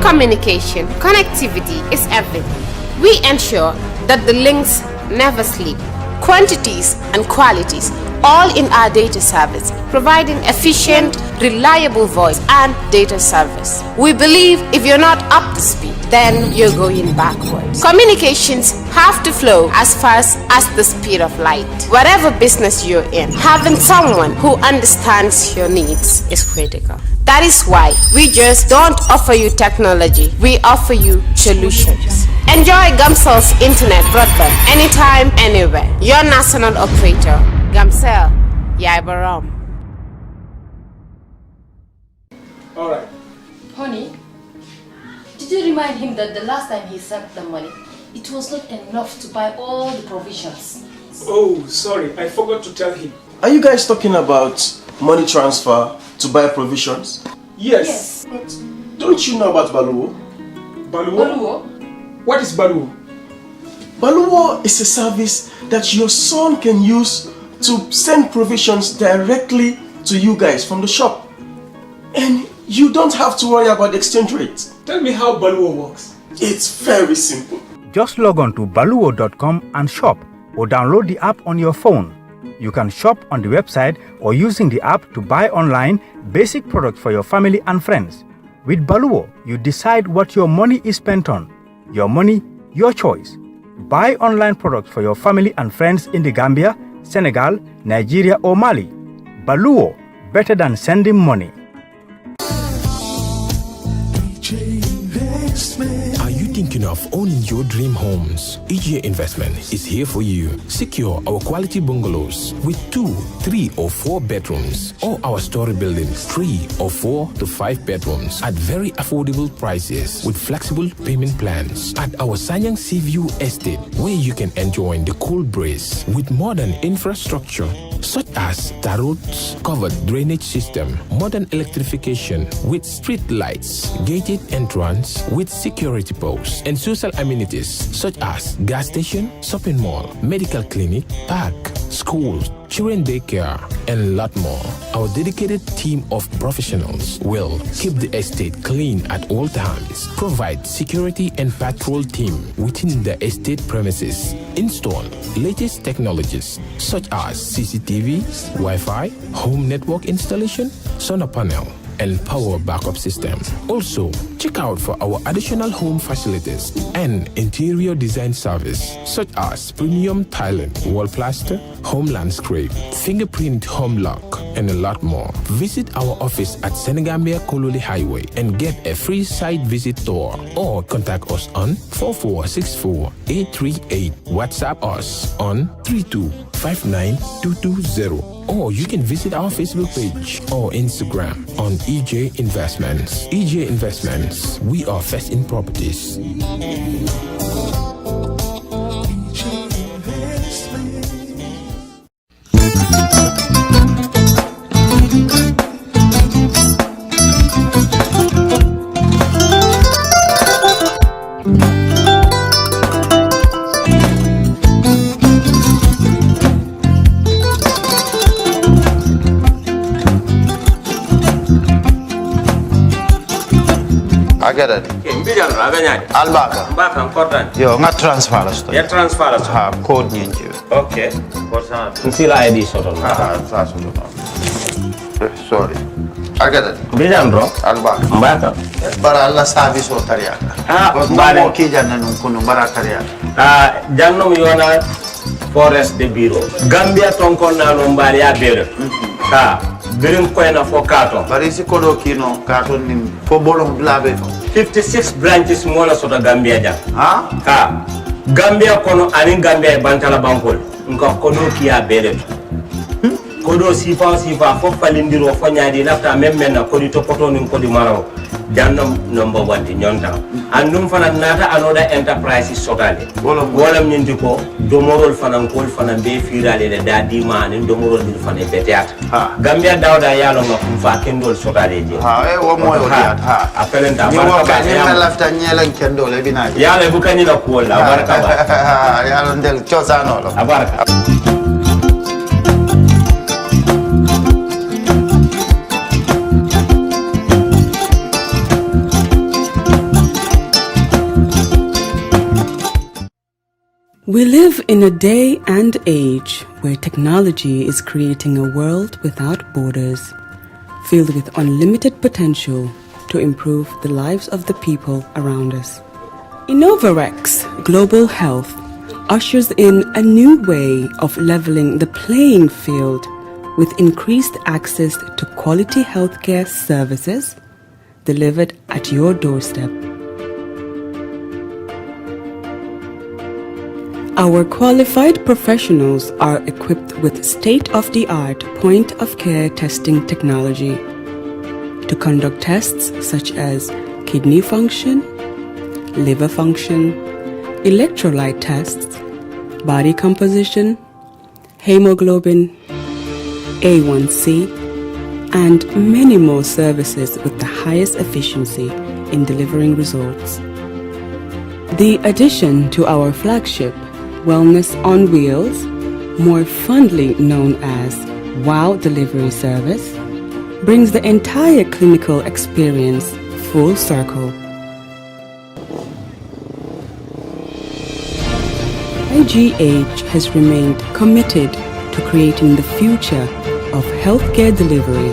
communication, connectivity is everything. We ensure that the links never sleep. Quantities and qualities, all in our data service, providing efficient, reliable voice and data service. We believe if you're not up to speed, then you're going backwards. Communications have to flow as fast as the speed of light. Whatever business you're in, having someone who understands your needs is critical. That is why we just don't offer you technology, we offer you solutions. Enjoy Gamcel's internet broadband anytime, anywhere. Your national operator, Gamcel, Yaibaram. All right. Honey, did you remind him that the last time he sent the money, it was not enough to buy all the provisions? Oh, sorry, I forgot to tell him. Are you guys talking about money transfer to buy provisions? Yes. But don't you know about Baluwo? Baluwo? What is Baluwo? Baluwo is a service that your son can use to send provisions directly to you guys from the shop. And you don't have to worry about the exchange rate. Tell me how Baluwo works. It's very simple. Just log on to baluwo.com and shop, or download the app on your phone. You can shop on the website or using the app to buy online basic products for your family and friends. With Baluwo, you decide what your money is spent on. Your money, your choice. Buy online products for your family and friends in the Gambia, Senegal, Nigeria or Mali. Baluwo, better than sending money. Are you thinking of owning your dream homes? EJ Investment is here for you. Secure our quality bungalows with 2, 3 or 4 bedrooms, or our story buildings 3 or 4 to 5 bedrooms at very affordable prices with flexible payment plans at our Sanyang Seaview Estate, where you can enjoy the cool breeze with modern infrastructure such as tar roads, covered drainage system, modern electrification with street lights, gated entrance with security posts, and social amenities such as gas station, shopping mall, medical clinic, park, schools, children daycare, and a lot more. Our dedicated team of professionals will keep the estate clean at all times, provide security and patrol team within the estate premises, install latest technologies such as CCTV, Wi-Fi, home network installation, solar panel, and power backup system. Also, check out for our additional home facilities and interior design service such as premium tiling, wall plaster, home landscape, fingerprint home lock, and a lot more. Visit our office at Senegambia Kololi Highway and get a free site visit tour, or contact us on 4464-838. WhatsApp us on 3259220. Or you can visit our Facebook page or Instagram on EJ Investments. EJ Investments, we are first in properties. Agada. Mbijan aganyadi. Albaka. Mbaka important. Yo, nga transfer la sto. Ya transfer la sto. Ha, code nyingi. Okay. Korsa. Nsila ID soto. Ah, sa soto. Sorry. Agada. Mbijan bro. Albaka. Mbaka. Bara alla service o tariaka. Ah, mbare ki janna nun kunu bara tariaka. Ah, jannom yona forest de bureau. Gambia tonkon na no mbari ya bere. Ha. Birim koyna fo kato. Bari si kodo kino kato ni fo bolong blabe. 56 branches mola sota Gambia jam. Ha? Ha. Gambia kono ani Gambia bantala bankol. Nka kodo kiya bere. Kodo sifa fo falindiro fo nyaadi lafta memmen na kodi to poto nin kodi maraw. Jannam number 1 di nyonta. Andum fana nata anoda enterprise sotale. Wolam nyindi ko domorol fana kol fana be firale de dadi mani domorol dil fana beteat. Gambia dawda yalo ngam fa kendol sotale je. Ha, wo mo yo diat ha. Apelenta baraka ba. Ni mo lafta nyelen kendol e bina. Yalo bu kanyi la ko la baraka ba. Yalo ndel chosano lo. Abaraka. We live in a day and age where technology is creating a world without borders, filled with unlimited potential to improve the lives of the people around us. Innovarex Global Health ushers in a new way of leveling the playing field with increased access to quality healthcare services delivered at your doorstep. Our qualified professionals are equipped with state-of-the-art point-of-care testing technology to conduct tests such as kidney function, liver function, electrolyte tests, body composition, hemoglobin, A1C, and many more services with the highest efficiency in delivering results. The addition to our flagship Wellness on Wheels, more fondly known as WOW Delivery Service, brings the entire clinical experience full circle. IGH has remained committed to creating the future of healthcare delivery.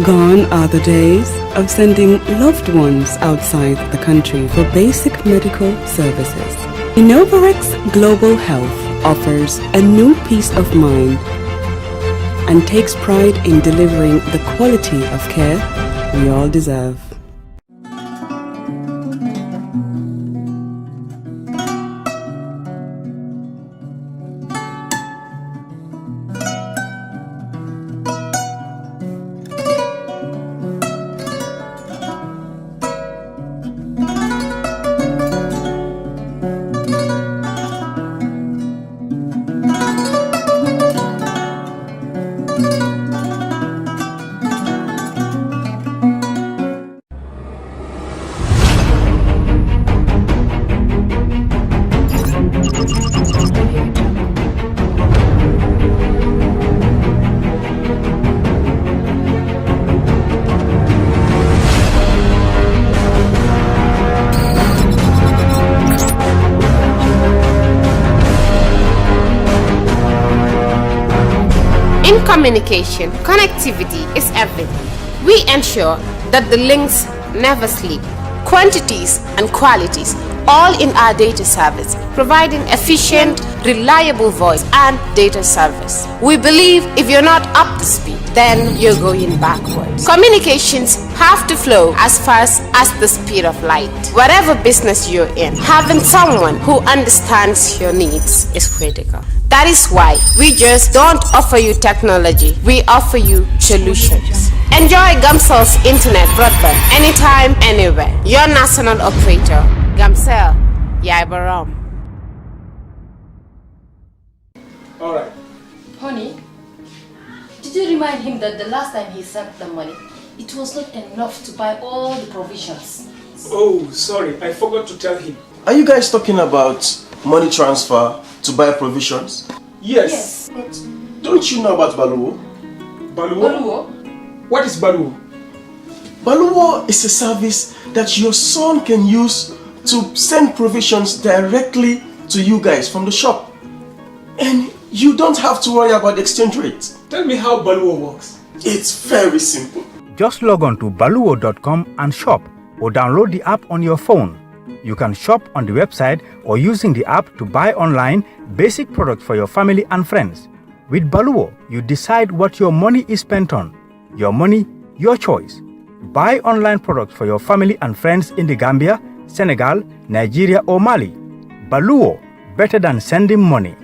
Gone are the days of sending loved ones outside the country for basic medical services. Innovarex Global Health offers a new peace of mind and takes pride in delivering the quality of care we all deserve. In communication, connectivity is everything. We ensure that the links never sleep. Quantities and qualities, all in our data service, providing efficient, reliable voice and data service. We believe if you're not up to speed, then you're going backwards. Communications have to flow as fast as the speed of light. Whatever business you're in, having someone who understands your needs is critical. That is why we just don't offer you technology, we offer you solutions. Enjoy Gamcel's internet broadband anytime, anywhere. Your national operator, Gamcel, Yaibaram. Alright. Honey, did you remind him that the last time he sent the money, it was not enough to buy all the provisions? Oh, sorry, I forgot to tell him. Are you guys talking about money transfer to buy provisions? Yes. But don't you know about Baluwo? Baluwo? What is Baluwo? Baluwo is a service that your son can use to send provisions directly to you guys from the shop. And you don't have to worry about the exchange rate. Tell me how Baluwo works. It's very simple. Just log on to baluwo.com and shop, or download the app on your phone. You can shop on the website or using the app to buy online basic products for your family and friends. With Baluwo, you decide what your money is spent on. Your money, your choice. Buy online products for your family and friends in the Gambia, Senegal, Nigeria or Mali. Baluwo, better than sending money.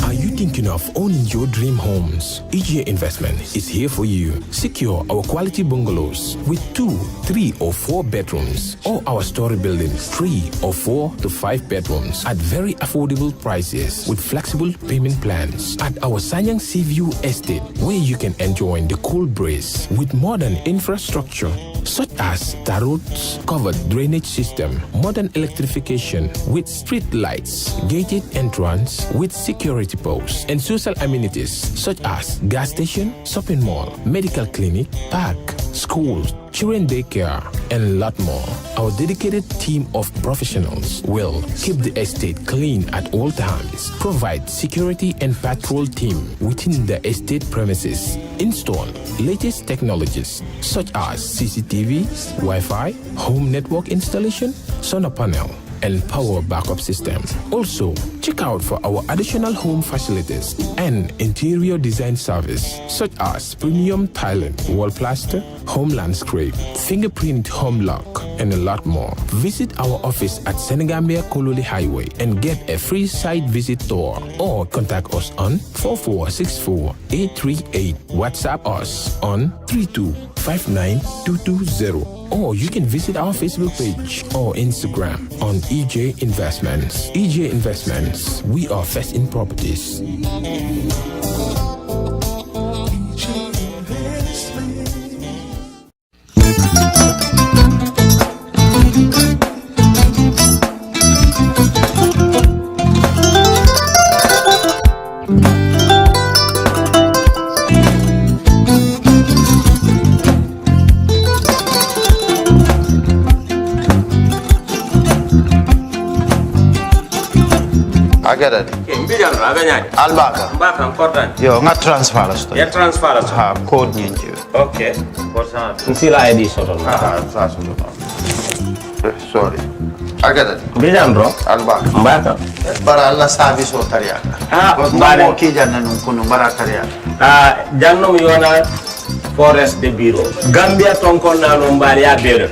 Are you thinking of owning your dream homes? EGA Investment is here for you. Secure our quality bungalows with 2, 3 or 4 bedrooms, or our story buildings 3 or 4 to 5 bedrooms at very affordable prices with flexible payment plans at our Sanyang Seaview Estate, where you can enjoy the cool breeze with modern infrastructure such as tarots, covered drainage system, modern electrification with street lights, gated entrance with security posts, and social amenities such as gas station, shopping mall, medical clinic, park, schools, children daycare, and a lot more. Our dedicated team of professionals will keep the estate clean at all times, provide security and patrol team within the estate premises, install latest technologies such as CCTV, Wi-Fi, home network installation, solar panel, and power backup system. Also, check out for our additional home facilities and interior design service such as premium tiling, wall plaster, home landscape, fingerprint home lock, and a lot more. Visit our office at Senegambia Kololi Highway and get a free site visit tour, or contact us on 4464-838. WhatsApp us on 3259220. Or you can visit our Facebook page or Instagram on EJ Investments. EJ Investments, we are first in properties. Agada. Mbijan aganya. Albaka. Mbaka important. Yo, nga transfer la sto. Ya transfer la sto. Ha, code nyingi. Okay. What's Nsila ID soto. Ah, sa soto. Sorry. Agada. Mbijan bro. Albaka. Mbaka. Bara alla service o tariaka. Ah, mbale. Mo ki janna nun kunu bara tariaka. Jannom yona forest de bureau. Gambia tonkon na no mbali ya bere.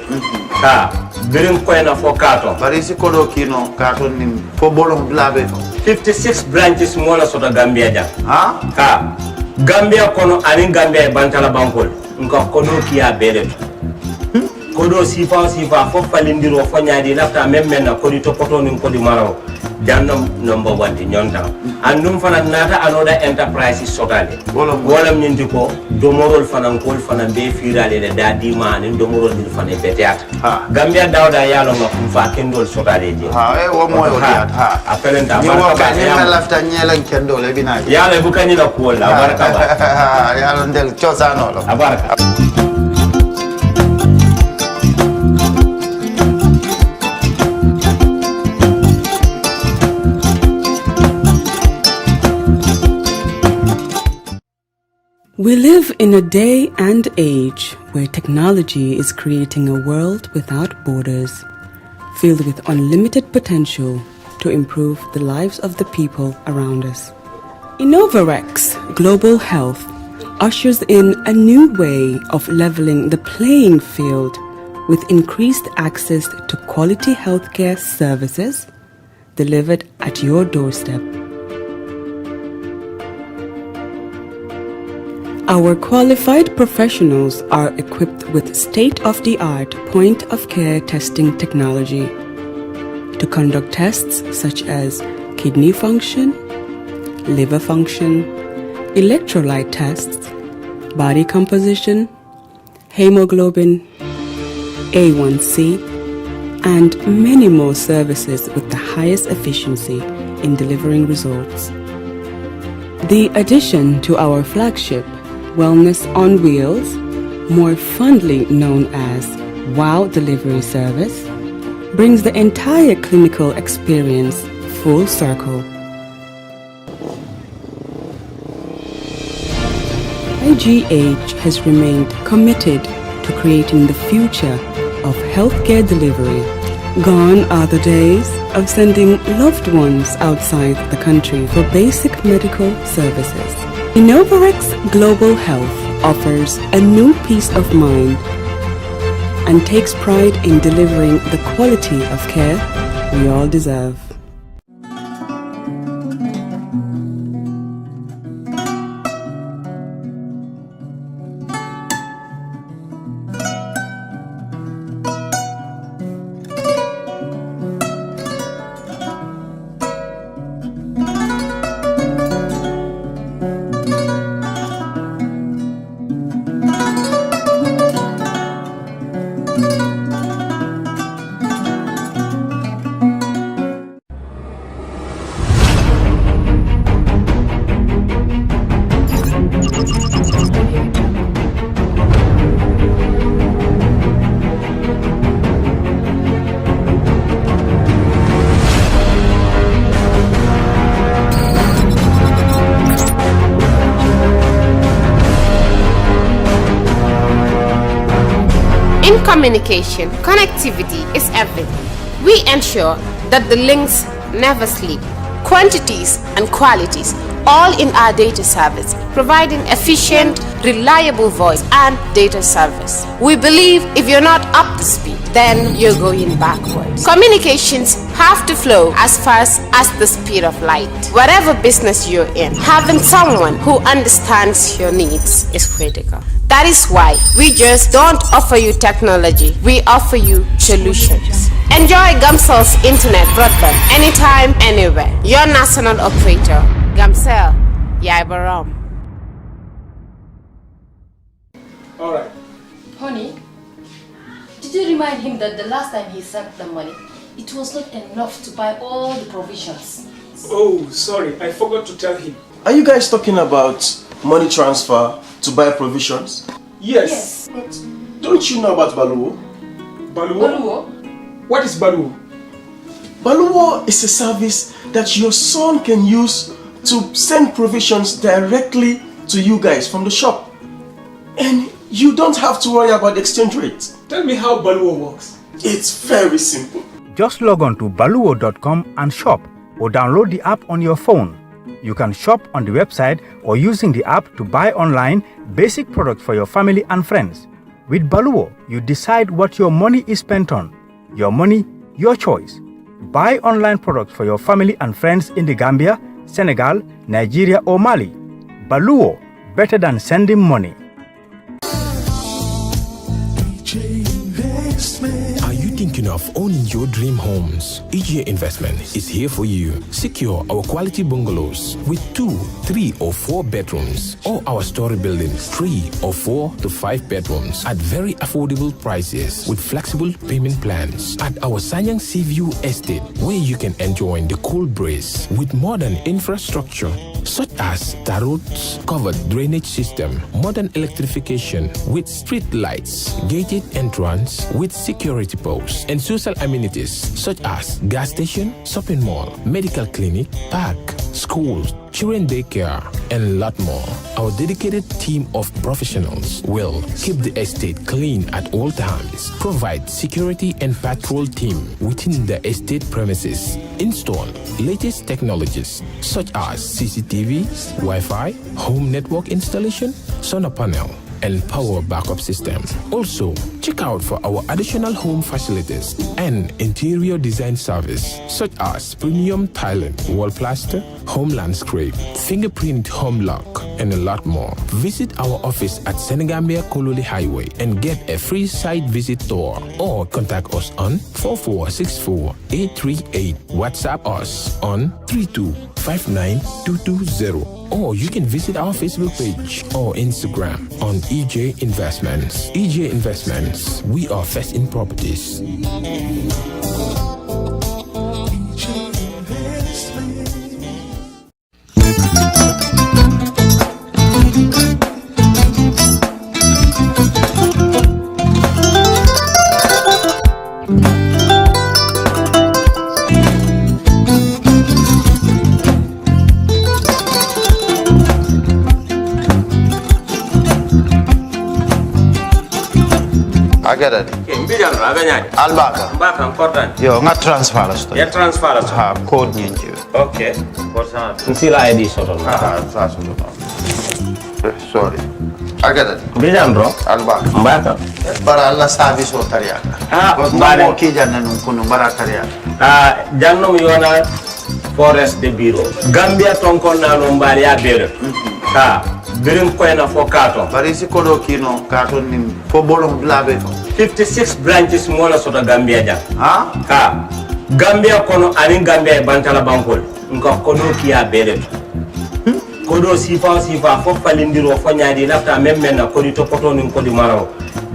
Birim koyna fo kato. Bari si kodo kino kato ni fo bolon blabe. 56 branches mola soto Gambia jam. Ha? Gambia kono ani Gambia bantala bankol. Nka kodo kiya bere. Kodo sifa fo falindiro fo nyaadi lafta memmen na kodi topoto nin kodi maraw. Jannom number 1 ti nyonta. Andum fana nata anoda enterprise sotale. Wolam nyindi ko domorol fana kol fana be firale de dadi ma ni domorol ni fana beteata. Gambia dawda yalo ma fa kendol sotale je. Wo moyo diat ha. Apelenta baraka. Ni ma lafta nyelen kendol e bina. Yalo bukani la ko la baraka ba. Yalo ndel chosano lo. Baraka. We live in a day and age where technology is creating a world without borders, filled with unlimited potential to improve the lives of the people around us. Innovarex Global Health ushers in a new way of leveling the playing field with increased access to quality healthcare services delivered at your doorstep. Our qualified professionals are equipped with state-of-the-art point-of-care testing technology to conduct tests such as kidney function, liver function, electrolyte tests, body composition, hemoglobin, A1C, and many more services with the highest efficiency in delivering results. The addition to our flagship Wellness on Wheels, more fondly known as WOW Delivery Service, brings the entire clinical experience full circle. IGH has remained committed to creating the future of healthcare delivery. Gone are the days of sending loved ones outside the country for basic medical services. Innovarex Global Health offers a new peace of mind and takes pride in delivering the quality of care we all deserve. communication, connectivity is everything. We ensure that the links never sleep. Quantities and qualities, all in our data service, providing efficient, reliable voice and data service. We believe if you're not up to speed, then you're going backwards. Communications have to flow as fast as the speed of light. Whatever business you're in, having someone who understands your needs is critical. That is why we just don't offer you technology, we offer you solutions. Enjoy Gamcel's internet broadband anytime, anywhere. Your national operator, Gamcel, Yaibaram. Alright. Honey, did you remind him that the last time he sent the money, it was not enough to buy all the provisions? Oh, sorry, I forgot to tell him. Are you guys talking about money transfer to buy provisions? Yes. But Don't you know about Baluwo? Baluwo? What is Baluwo? Baluwo is a service that your son can use to send provisions directly to you guys from the shop. And you don't have to worry about the exchange rate. Tell me how Baluwo works. It's very simple. Just log on to baluwo.com and shop, or download the app on your phone. You can shop on the website or using the app to buy online basic products for your family and friends. With Baluwo, you decide what your money is spent on. Your money, your choice. Buy online products for your family and friends in the Gambia, Senegal, Nigeria or Mali. Baluwo, better than sending money. Are you thinking of owning your dream homes? EJ Investment is here for you. Secure our quality bungalows with 2, 3 or 4 bedrooms, or our story buildings 3 or 4 to 5 bedrooms at very affordable prices with flexible payment plans at our Sanyang Seaview Estate, where you can enjoy the cool breeze with modern infrastructure such as tar roads, covered drainage system, modern electrification with street lights, gated entrance with security posts, and social amenities such as gas station, shopping mall, medical clinic, park, schools, children daycare, and a lot more. Our dedicated team of professionals will keep the estate clean at all times, provide security and patrol team within the estate premises, install latest technologies such as CCTV, Wi-Fi, home network installation, solar panel, and power backup system. Also, check out for our additional home facilities and interior design service such as premium tiling, wall plaster, home landscape, fingerprint home lock, and a lot more. Visit our office at Senegambia Kololi Highway and get a free site visit tour, or contact us on 4464838. WhatsApp us on 3259220. Or you can visit our Facebook page or Instagram on EJ Investments. EJ Investments, we are first in properties. Agada di. Mbijan aganya. Albaka. Mbaka important. Yo, nga transfer la sto. Ya transfer la. Ha, code nyinji. Okay. Korsa. Nsila ID soto. Ha, sa soto. Sorry. Agada di. Mbijan bro. Albaka. Mbaka. Bara alla service o tariaka. Ah, bara mo ki janna nun kunu bara tariaka. Ah, janno mi yona forest de bureau. Gambia tonkon na no mbari ya bere. Ha, birim koyna fo katon. Bari si kodo kino katon nim fo bolon blabe. 56 branches mola soto Gambia jam. Ha? Ha. Gambia kono anin Gambia bantala bankol. Nka kono kiya bere. Kodo sifa fo falindiro fo nyaadi lafta memmen na kodi to poto nin kodi maraw.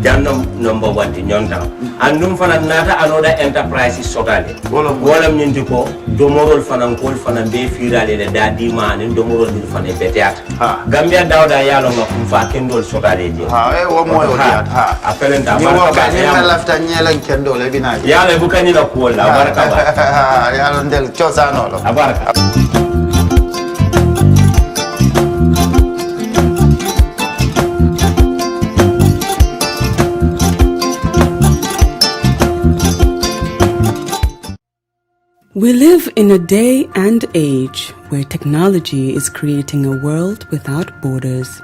Jannom number 1 di nyonta. Andum fana nata anoda enterprise sotale. Wolam nyindi ko domorol fana kol fana be firale le dadi man domorol dir fana beteat. Gambia dawda yalo ma fa kendol sotale je. Ha e wo moyo diat ha. Apelenta barka ba ya lafta nyelen kendol e bina. Yalo bukani la ko la barka ba. Yalo ndel chosano lo. Barka. We live in a day and age where technology is creating a world without borders,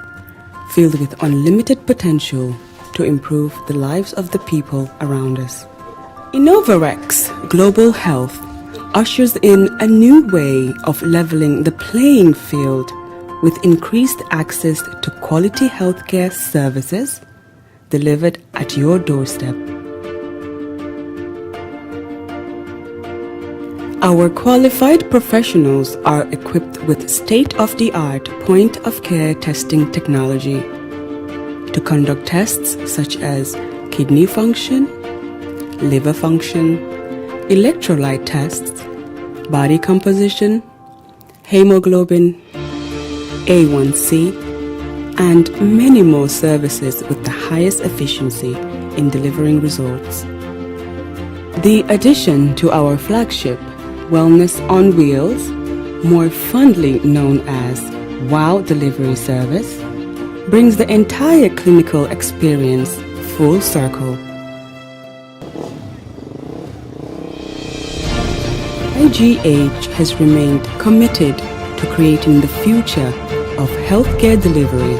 filled with unlimited potential to improve the lives of the people around us. Innovarex Global Health ushers in a new way of leveling the playing field with increased access to quality healthcare services delivered at your doorstep. Our qualified professionals are equipped with state-of-the-art point-of-care testing technology to conduct tests such as kidney function, liver function, electrolyte tests, body composition, hemoglobin, A1C, and many more services with the highest efficiency in delivering results. The addition to our flagship Wellness on Wheels, more fondly known as WOW Delivery Service, brings the entire clinical experience full circle. IGH has remained committed to creating the future of healthcare delivery.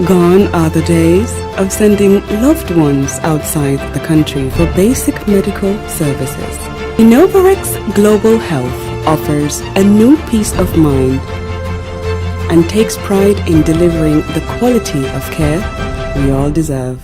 Gone are the days of sending loved ones outside the country for basic medical services. Innovarex Global Health offers a new peace of mind and takes pride in delivering the quality of care we all deserve.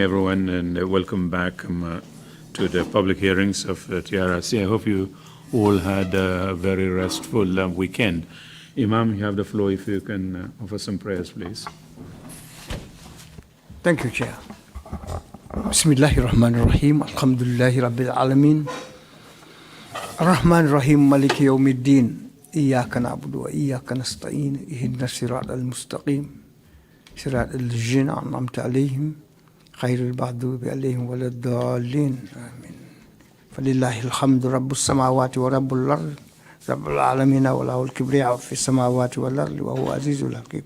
Everyone, and welcome back to the public hearings of TRRC. I hope you all had a very restful weekend. Imam, you have the floor if you can offer some prayers, please. Thank you, Chair. Bismillahirrahmanirrahim. Alhamdulillahi Rabbil Alameen. Ar-Rahman Rahim Maliki Yawmiddin. Iyaka na'budu wa iyaka nasta'in. Ihdina sirat al-mustaqim. Sirat al-jinn an'amta alayhim. خير المغضوب عليهم ولا الضالين آمين فلله الحمد رب السماوات ورب الأرض رب العالمين وله الكبرياء في السماوات والأرض وهو عزيز الحكيم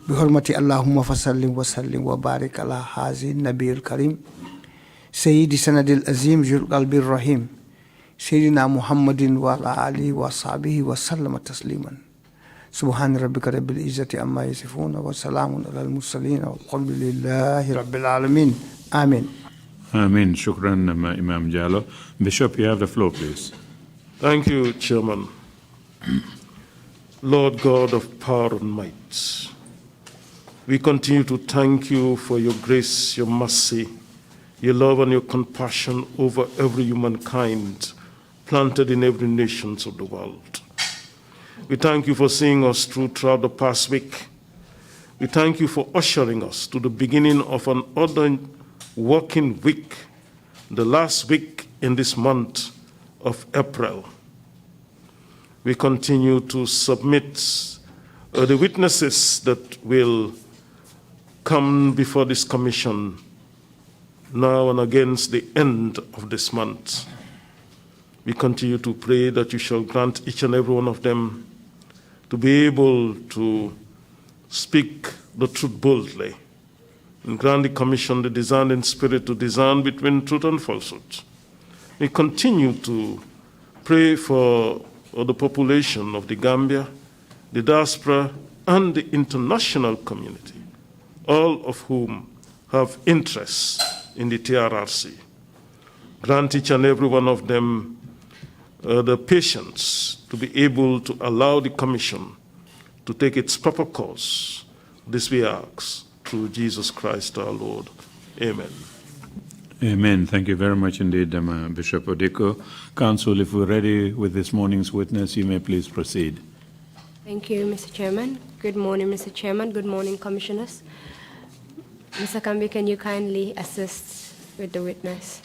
بحرمة اللهم فسلم وسلم وبارك على هذا النبي الكريم سيد سند العظيم ذو القلب الرحيم سيدنا محمد وعلى آله وصحبه وسلم تسليما سبحان ربك رب العزة عما يصفون وسلام على المرسلين والحمد لله رب العالمين آمين. Amen. Shukran, Imam Jallo. Bishop, you have the floor, please. Thank you, Chairman. Lord God of power and might, we continue to thank you for your grace, your mercy, your love and your compassion over every humankind planted in every nation of the world. We thank you for seeing us throughout the past week. We thank you for ushering us to the beginning of an other working week, the last week in this month of April. We continue to submit the witnesses that will come before this commission now and against the end of this month. We continue to pray that you shall grant each and every one of them to be able to speak the truth boldly and grant the commission the discerning spirit to discern between truth and falsehood. We continue to pray for the population of the Gambia, the diaspora, and the international community, all of whom have interests in the TRRC. Grant each and every one of them the patience to be able to allow the commission to take its proper course. This we ask through Jesus Christ our Lord. Amen. Amen. Thank you very much indeed, Bishop Odeko. Council, if we're ready with this morning's witness, you may please proceed. Thank you, Mr. Chairman. Good morning, Mr. Chairman. Good morning, Commissioners. Mr. Kambi, can you kindly assist with the witness?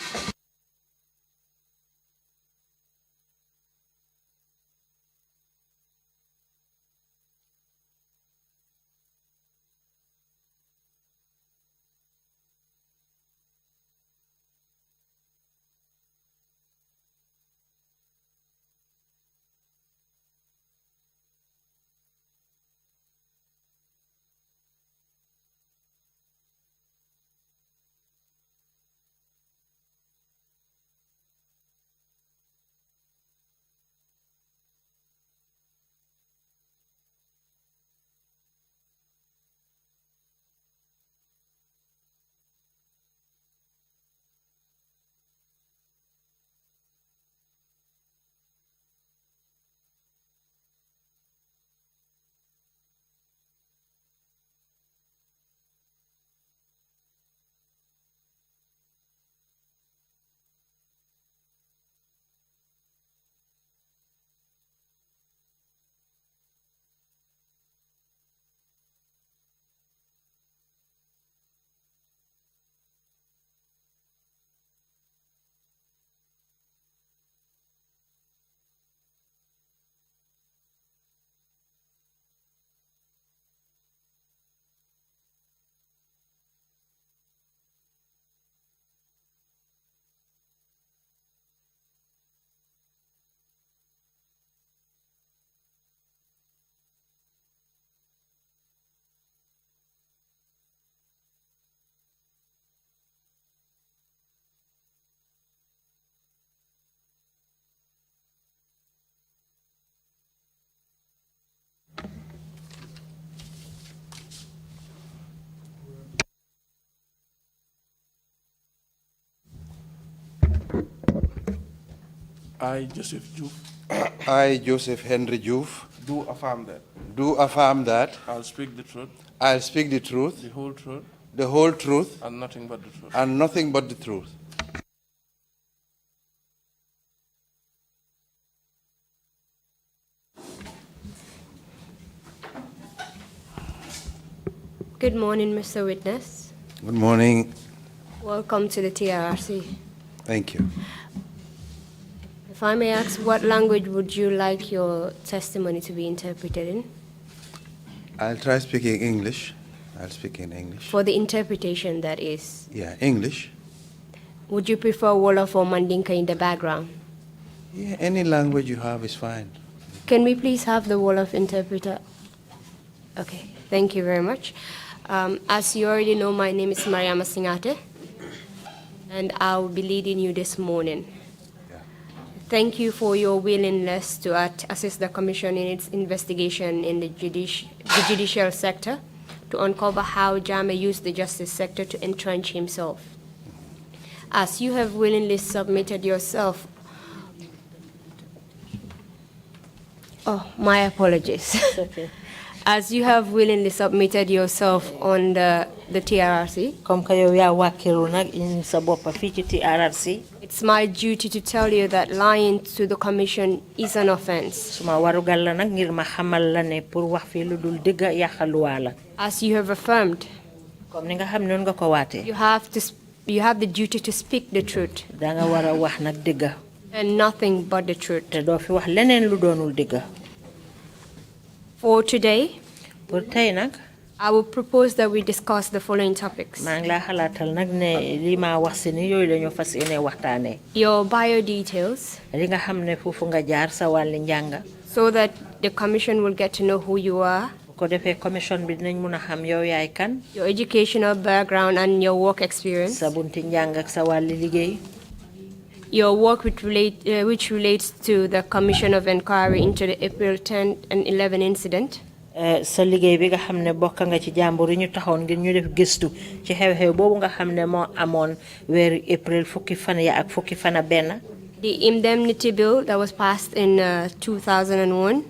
I, Joseph Joof. I, Joseph Henry Joof. Do affirm that. Do affirm that. I'll speak the truth. I'll speak the truth. The whole truth. The whole truth. And nothing but the truth. And nothing but the truth. Good morning, Mr. Witness. Good morning. Welcome to the TRRC. Thank you. If I may ask, what language would you like your testimony to be interpreted in? I'll try speaking English. I'll speak in English. For the interpretation, that is. Yeah, English. Would you prefer Wolof or Mandinka in the background? Yeah, any language you have is fine. Can we please have the Wolof interpreter? Okay, thank you very much. As you already know, my name is Mariama Singate, and I will be leading you this morning. Thank you for your willingness to assist the Commission in its investigation in the judicial sector to uncover how Jammeh used the justice sector to entrench himself. As you have willingly submitted yourself... Oh, my apologies. Okay. As you have willingly submitted yourself on the TRRC, it's my duty to tell you that lying to the Commission is an offense. As you have affirmed, you have the duty to speak the truth and nothing but the truth. For today, I will propose that we discuss the following topics. Your bio details, so that the Commission will get to know who you are, your educational background and your work experience, your work which relates to the Commission of Inquiry into the April 10 and 11 incident, the indemnity bill that was passed in 2001,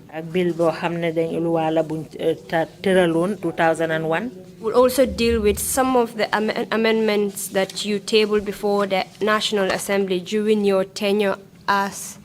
We'll also deal with some of the amendments that you tabled before the National Assembly during your tenure as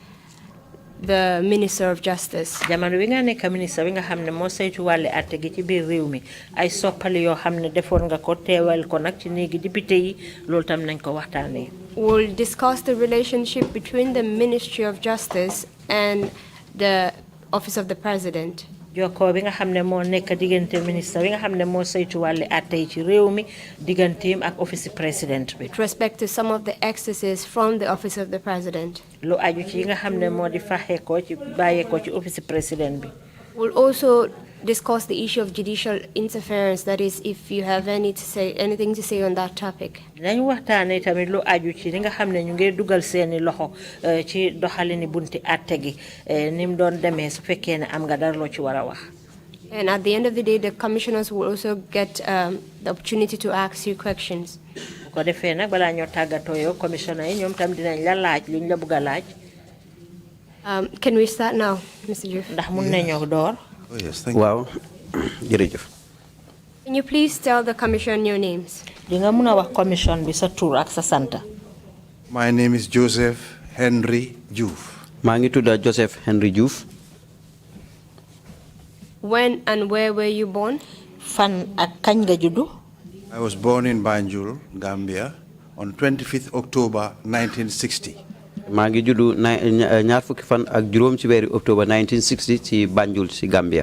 the Minister of Justice. Jamono wi nga nekk ministre wi nga xamne mo saytu wàllu àtte gi ci biir réew mi ay soppali yoo xam ne defoon nga ko teewal ko nag ci néegi député yi loolu tam nañ ko waxtaanee. We'll discuss the relationship between the Ministry of Justice and the Office of the President. Jokkoo bi nga xam ne moo nekk diggante ministre wi nga xam ne moo saytu wàllu àtte yi ci réew mi digganteem ak office président bi. With respect to some of the excesses from the Office of the President. Lu aju ci nga xam ne moo di faxeekoo ci bàyyeekoo ci office président bi. We'll also discuss the issue of judicial interference, that is, if you have anything to say on that topic. Dinañ waxtaanee tamit lu aju ci li nga xam ne ñu ngi dugal seeni loxo ci doxalini bunti àtte gi ni mu doon demee su fekkee ne am nga dara loo ci war a wax. And at the end of the day, the commissioners will also get the opportunity to ask you questions. Ko defee nag balaa ñoo tàggatoo yow commissioner yi ñoom tam dinañ la laaj luñ la bëgg a laaj. Can we start now, Mr. Joof? Ndax mun nañoo door. Oh yes, thank you. Wow. Can you please tell the commission your names? Commission bi sa tur ak sa santa. My name is Joseph Henry Joof. Maa ngi tudda Joseph Henry Joof. When and where were you born? Fan ak kañ nga juddu? I was born in Banjul, Gambia, on 25th October 1960. Maa ngi juddu ñaar fukki fan ak juróom ci weeru October 1960 ci Banjul ci Gambia.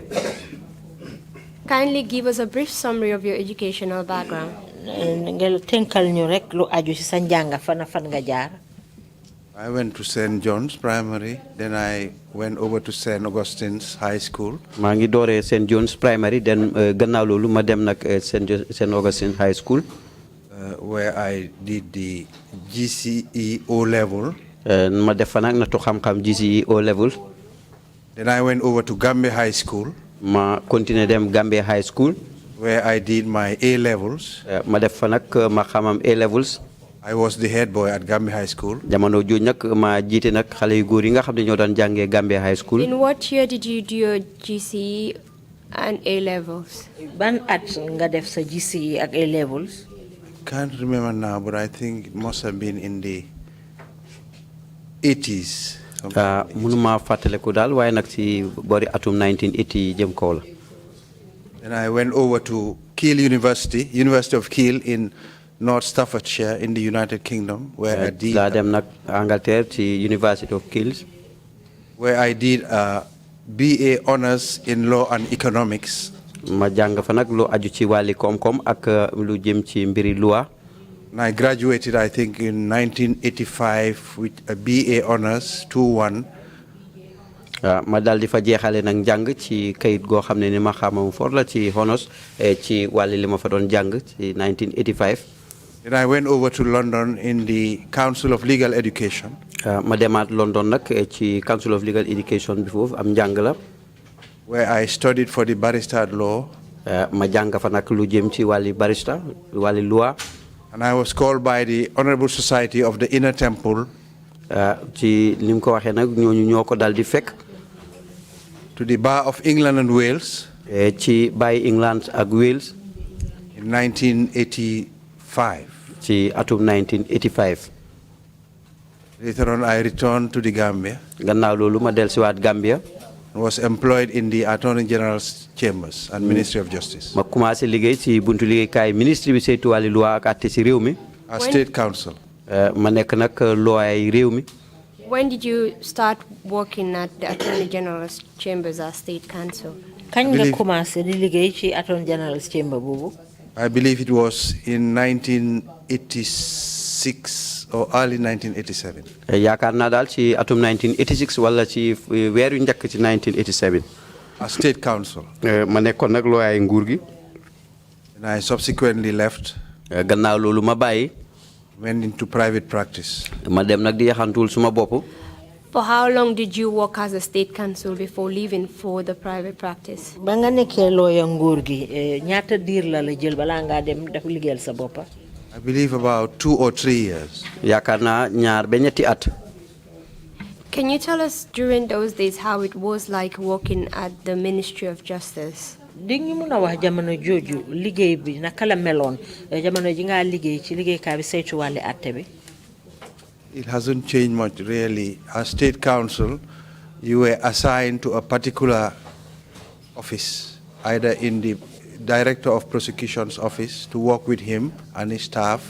Kindly give us a brief summary of your educational background. Ngel tenkal ñu rek lu aju ci sa njàng fan nga jaar. I went to St. John's Primary, then I went over to St. Augustine's High School. Maa ngi dooree St. John's Primary, then gannaaw loolu ma dem nag St. Augustine's High School. Where I did the GCE O-level. Ma def fa nag nattu xam-xam GCE O-level. Then I went over to Gambia High School. Ma continue dem Gambia High School. Where I did my A-levels. Ma def fa nag ma xamam A-levels. I was the head boy at Gambia High School. Jamono jooju nag ma jiite nag xale yu góor yi nga xam ne ñoo daan jàngee Gambia High School. In what year did you do your GCE and A-levels? Ban at nga def sa GCE ak A-levels? I can't remember now, but I think it must have been in the 80s. Munuma fàttaliku daal waaye nag ci boori atum 1980 jëm kaw la. Then I went over to Kiel University, University of Kiel in North Staffordshire in the United Kingdom, where I did. Dem nag Angleterre ci University of Kiel. Where I did a BA honors in law and economics. Ma jàng fa nag lu aju ci wàlli koom-koom ak lu jëm ci mbiri loi. And I graduated, I think, in 1985 with a BA honors 2-1. Ma dal di fa jeexale nag njàng ci kayit goo xam ne ni ma xamam for la ci honors ci wàlli li ma fa doon jàng ci 1985. Then I went over to London in the Council of Legal Education. Ma demaat London nag ci Council of Legal Education bi foofu am njàng la. Where I studied for the barrister at law. Ma jàng fa nag lu jëm ci wàlli barrister wàlli loi. And I was called by the Honorable Society of the Inner Temple. Ci lim ko waxee nag ñooñu ñoo ko dal di fekk. To the Bar of England and Wales. Ci Baay England ak Wales. In 1985. Ci atum 1985. Later on, I returned to the Gambia. Gannaaw loolu ma dellusiwaat Gambia. Was employed in the Attorney General's chambers and Ministry of Justice. Ma commencé liggéey ci buntu liggéeykaay ministre bi saytu wàlli loi ak àtte ci réew mi. As State Counsel. Ma nekk nag loi réew mi. When did you start working at the Attorney General's chambers as State Counsel? Kañ nga commencé di liggéey ci Attorney General's chamber boobu? I believe it was in 1986 or early 1987. Yaakaar naa daal ci atum 1986 wala ci weeru njëkk ci 1987. As State Counsel. Ma nekkoon nag looyaay nguur gi. And I subsequently left. Gannaaw loolu ma bàyyi. Went into private practice. Ma dem nag di yaxantul suma bopp. For how long did you work as a State Counsel before leaving for the private practice? Ba nga nekkee looya nguur gi ñaata diir la jël balaa ngaa dem def liggéeyal sa bopp? I believe about 2 or 3 years. Yaakaar naa ñaar ba ñetti at. Can you tell us during those days how it was like working at the Ministry of Justice? di ñu mun a wax jamono jooju liggéey bi naka la meloon jamono ji nga liggéey ci liggéeykaay bi saytu wàlli àtte bi. It hasn't changed much really. As state counsel, you were assigned to a particular office, either in the director of prosecution's office to work with him and his staff.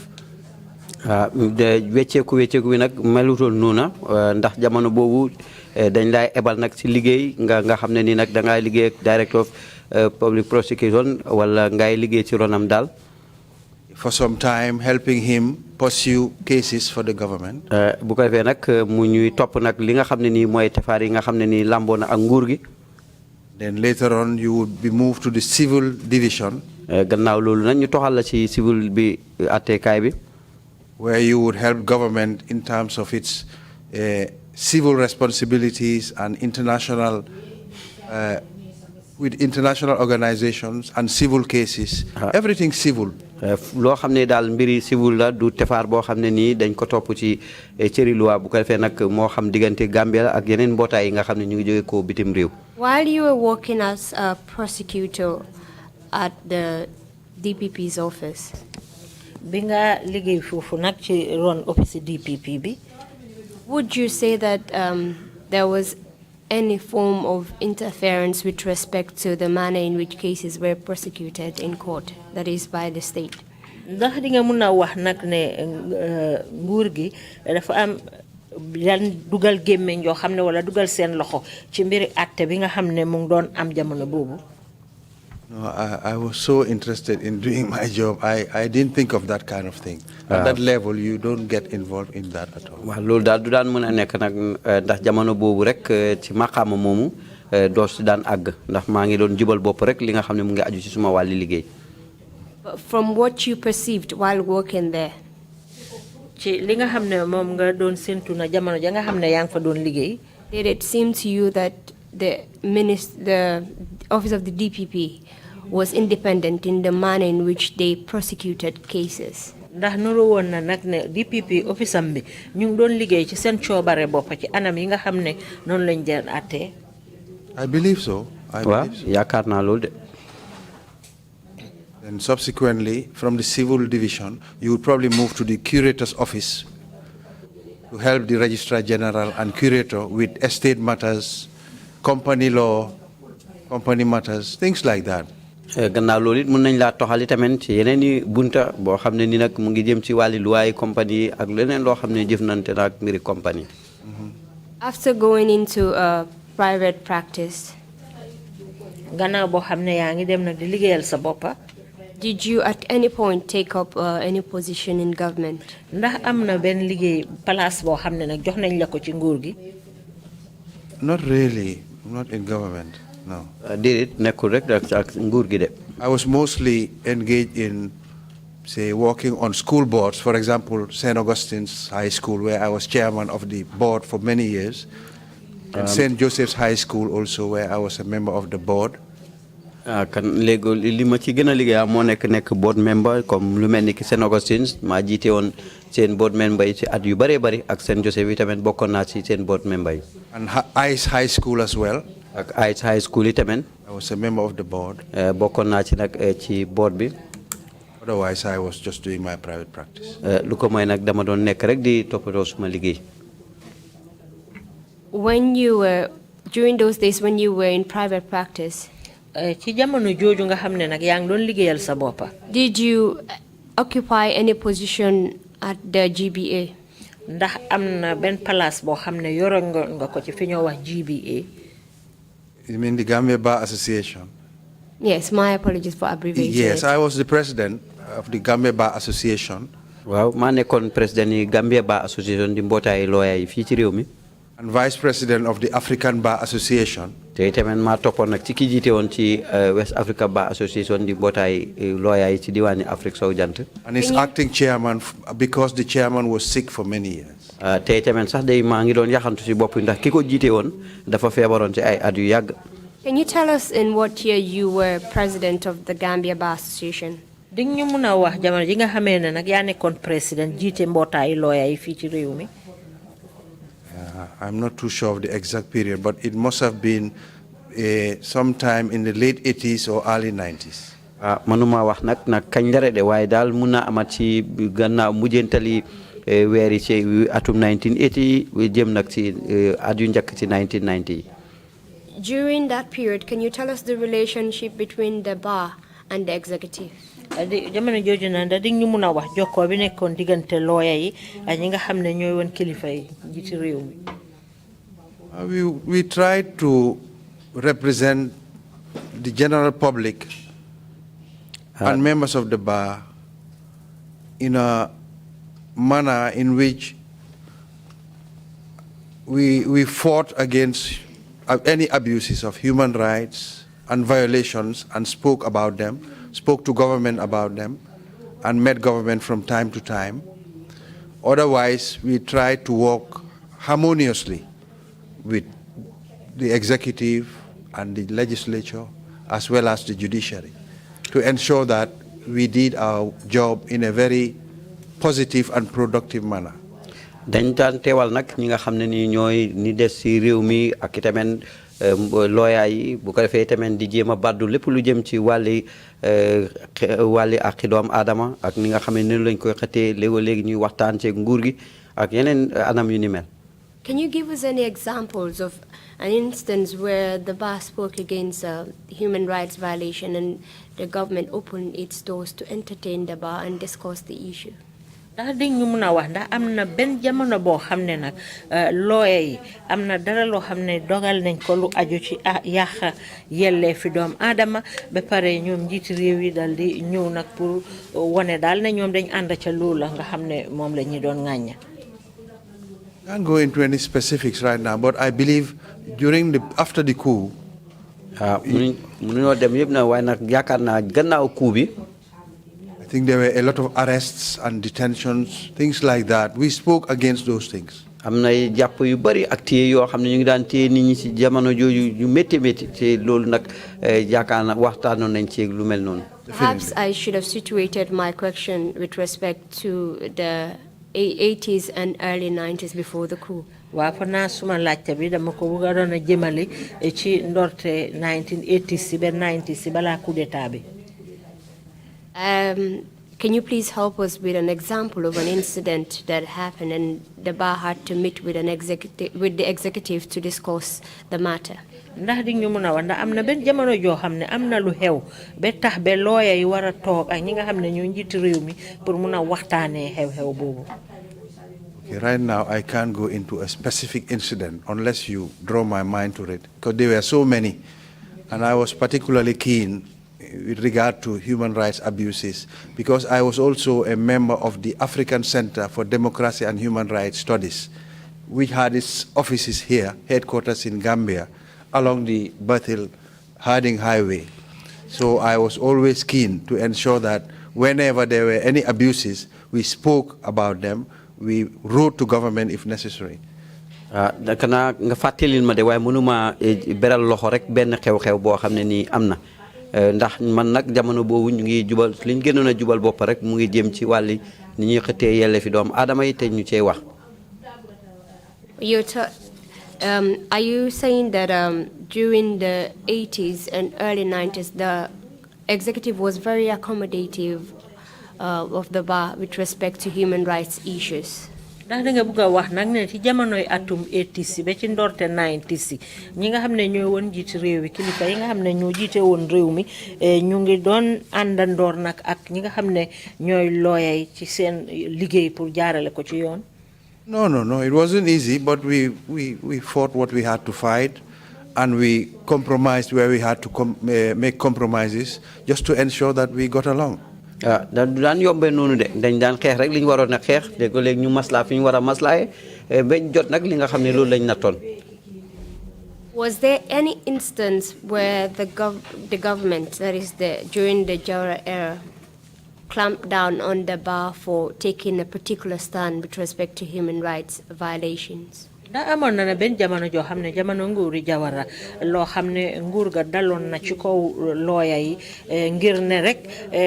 wecceeku wi nag melutoon noona ndax jamono boobu dañ lay ebal nag ci liggéey nga xam ne nii nag da ngay liggéey ak director of public prosecution wala ngay liggéey ci ronam daal. For some time, helping him pursue cases for the government. bu ko defee nag mu ñuy topp nag li nga xam ne nii mooy tefaar yi nga xam ne nii lamboo na ak nguur gi. Then later on, you would be moved to the civil division. gannaaw loolu nag ñu toxal la ci civil bi attekaay bi. Where you would help government in terms of its civil responsibilities and international, with international organizations and civil cases, everything civil. loo xam ne daal mbiri civil la du tefaar boo xam ne nii dañ ko topp ci cëri loi bu ko defee nag moo xam diggante Gambia ak yeneen mbootaay yi nga xam ne ñu ngi jóge ko bitim réew. While you were working as a prosecutor at the DPP's office, bi nga liggéey foofu nag ci ron office DPP bi. Would you say that there was any form of interference with respect to the manner in which cases were prosecuted in court, that is by the state? Ndax di nga mun a wax nag ne nguur gi dafa am yan dugal gémmeñ yoo xam ne wala dugal seen loxo ci mbiri àtte bi nga xam ne mu ngi doon am jamono boobu. No, I was so interested in doing my job. I didn't think of that kind of thing. At that level, you don't get involved in that at all. waaw loolu daal du daan mën a nekk nag ndax jamono boobu rek ci maqaama moomu doo si daan àgg ndax maa ngi doon jubal bopp rek li nga xam ne mu ngi aju ci suma wàlli liggéey. From what you perceived while working there, ci li nga xam ne moom nga doon séntu na jamono ja nga xam ne yaa ngi fa doon liggéey. did it seem to you that the office of the DPP was independent in the manner in which they prosecuted cases? Ndax nuru woon na nag ne DPP office am bi ñu ngi doon liggéey ci seen coobare bopp ci anam yi nga xam ne noonu lañ deen àttee. I believe so. waaw yaakaar naa loolu de. And subsequently, from the civil division, you would probably move to the curator's office to help the registrar general and curator with estate matters, company law, company matters, things like that. gannaaw loolu it mën nañ laa toxali tamit ci yeneen i bunta boo xam ne ni nag mu ngi jëm ci wàlli luwaay compagnie ak leneen loo xam ne jëfnante na ak mbiri compagnie. After going into a private practice, gannaaw boo xam ne yaa ngi dem nag di liggéeyal sa boppa. Did you at any point take up any position in government? Ndax am na benn liggéey place boo xam ne nag jox nañ la ko ci nguur gi. Not really, not in government, no. Déedéet nekkul rek ak nguur gi de. I was mostly engaged in, say, working on school boards. For example, St. Augustine's High School, where I was chairman of the board for many years. And St. Joseph's High School also, where I was a member of the board. kan léegi li ma ci gën a liggéey moo nekk board member comme lu mel ni ki St. Augustine's maa jiite woon seen board member yi ci at yu bëree bëri ak St. Joseph yi tamit bokkoon naa ci seen board member yi. And ICE High School as well. ak ICE High School yi tamit. I was a member of the board. bokkoon naa ci nag ci board bi. Otherwise, I was just doing my private practice. lu ko mooy nag dama doon nekk rek di toppatoo suma liggéey. When you were, during those days when you were in private practice, ci jamono jooju nga xam ne nag yaa ngi doon liggéeyal sa boppa. Did you occupy any position at the GBA? Ndax am na benn place boo xam ne yoroon nga ko ci fi ñoo wax GBA. You mean the Gambia Bar Association? Yes, my apologies for abbreviating. Yes, I was the president of the Gambia Bar Association. waaw maa nekkoon président yi Gambia Bar Association di mbootaay lawyer yi fii ci réew mi. And vice president of the African Bar Association. te tamit maa toppoon nag ci ki jiite woon ci West Africa Bar Association di mbootaay lawyer yi ci diwaani Afrique sowu jant. And his acting chairman because the chairman was sick for many years. te tamit sax day maa ngi doon yaxantu si bopp ndax ki ko jiite woon dafa feebaroon ci ay at yu yàgg. Can you tell us in what year you were president of the Gambia Bar Association? di ñu mun a wax jamono ji nga xamee ne nag yaa nekkoon président jiite mbootaayu lawyer yi fii ci réew mi. I'm not too sure of the exact period, but it must have been sometime in the late 80s or early 90s. manuma wax nak kañ la de waaye daal mun naa amat ci gannaaw mujjentali weeri ci atum 1980 jëm nag ci at yu njëkk ci 1990. During that period, can you tell us the relationship between the bar and the executive? jamono jooju na da ñu mun a wax jokkoo bi nekkoon diggante lawyer yi ak ñi nga xam ne ñooy woon kilifa yi ci réew mi. We tried to represent the general public and members of the bar in a manner in which we fought against any abuses of human rights and violations and spoke about them, spoke to government about them, and met government from time to time. Otherwise, we tried to work harmoniously with the executive and the legislature as well as the judiciary to ensure that we did our job in a very positive and productive manner. dañ daan teewal nag ñi nga xam ne ni ñooy ni des ci réew mi ak itamit looyaa yi bu ko defee itamit di jéem a baddu lépp lu jëm ci wàlli ak doom aadama ak ni nga xam ne ni lañ koy xëtee léegi ñuy waxtaan ci nguur gi ak yeneen anam yu ni mel. Can you give us any examples of an instance where the bar spoke against human rights violation and the government opened its doors to entertain the bar and discuss the issue? ndax di ñu mun a wax ndax am na benn jamono boo xam ne nag lawyer yi am na dara loo xam ne dogal nañ ko lu aju ci yàq yelleefi doom aadama ba pare ñoom njiiti réew yi dal di ñëw nag pour wane daal ne ñoom dañ ànd ca loolu la nga xam ne moom la ñu doon ŋàñña. I can't go into any specifics right now, but I believe after the coup, mënuñoo dem yëpp na waaye nag yaakaar naa gannaaw coup bi. I think there were a lot of arrests and detentions, things like that. We spoke against those things. am na jàpp yu bari ak téye yoo xam ne ñu ngi daan téye nit ñi ci jamono jooju yu métti te loolu nag yaakaar na waxtaanoon nañ ci lu mel noonu. Perhaps I should have situated my question with respect to the 80s and early 90s before the coup. waa fa naa suma laajte bi dama ko bëgg a doon a jëmale ci ndorte 1980 si ba 90 si balaa coup d'état bi. Can you please help us with an example of an incident that happened and the bar had to meet with the executive to discuss the matter? ndax di ñu mun a wax ndax am na benn jamono joo xam ne am na lu xew ba tax ba lawyer yi war a toog ak ñi nga xam ne ñoo njiiti réew mi pour mun a waxtaanee xew-xew boobu. Okay, right now I can't go into a specific incident unless you draw my mind to it, because there were so many, and I was particularly keen with regard to human rights abuses because I was also a member of the African Center for Democracy and Human Rights Studies, which had its offices here, headquarters in Gambia, along the Bethel Harding Highway. So I was always keen to ensure that whenever there were any abuses, we spoke about them, we wrote to government if necessary. Kana nga fàttalil ma de waaye mënuma beral loxo rek benn xew-xew boo xam ne nii am na ndax man nag jamono boobu ñu ngi jubal liñ gënoon a jubal bopp rek mu ngi jëm ci wàlli ni ñuy xëttee yelle fi doom aadama yi te ñu cee wax. Are you saying that during the 80s and early 90s, the executive was very accommodative of the bar with respect to human rights issues? ndax da nga bëgg a wax nag ne ci jamonoy atum 80 ba ci ndorte 90 ñi nga xam ne ñooy woon jiite réew mi kilifa yi nga xam ne ñoo jiite woon réew mi ñu ngi doon àndandoor nag ak ñi nga xam ne ñooy lawyer yi ci seen liggéey pour jaarale ko ci yoon. No, it wasn't easy, but we fought what we had to fight, and we compromised where we had to make compromises just to ensure that we got along. daan yombe noonu de dañ daan xeex rek li ñu waroon a xeex de ko léegi ñu maslaa fi ñu war a maslaaye bañ jot nag li nga xam ne loolu lañ nattoon. Was there any instance where the government, that is during the Jawara era, clamped down on the bar for taking a particular stand with respect to human rights violations? da amoon na benn jamono joo xam ne jamono nguuri Jawara loo xam ne nguur ga daloon na ci kaw looya yi ngir ne rek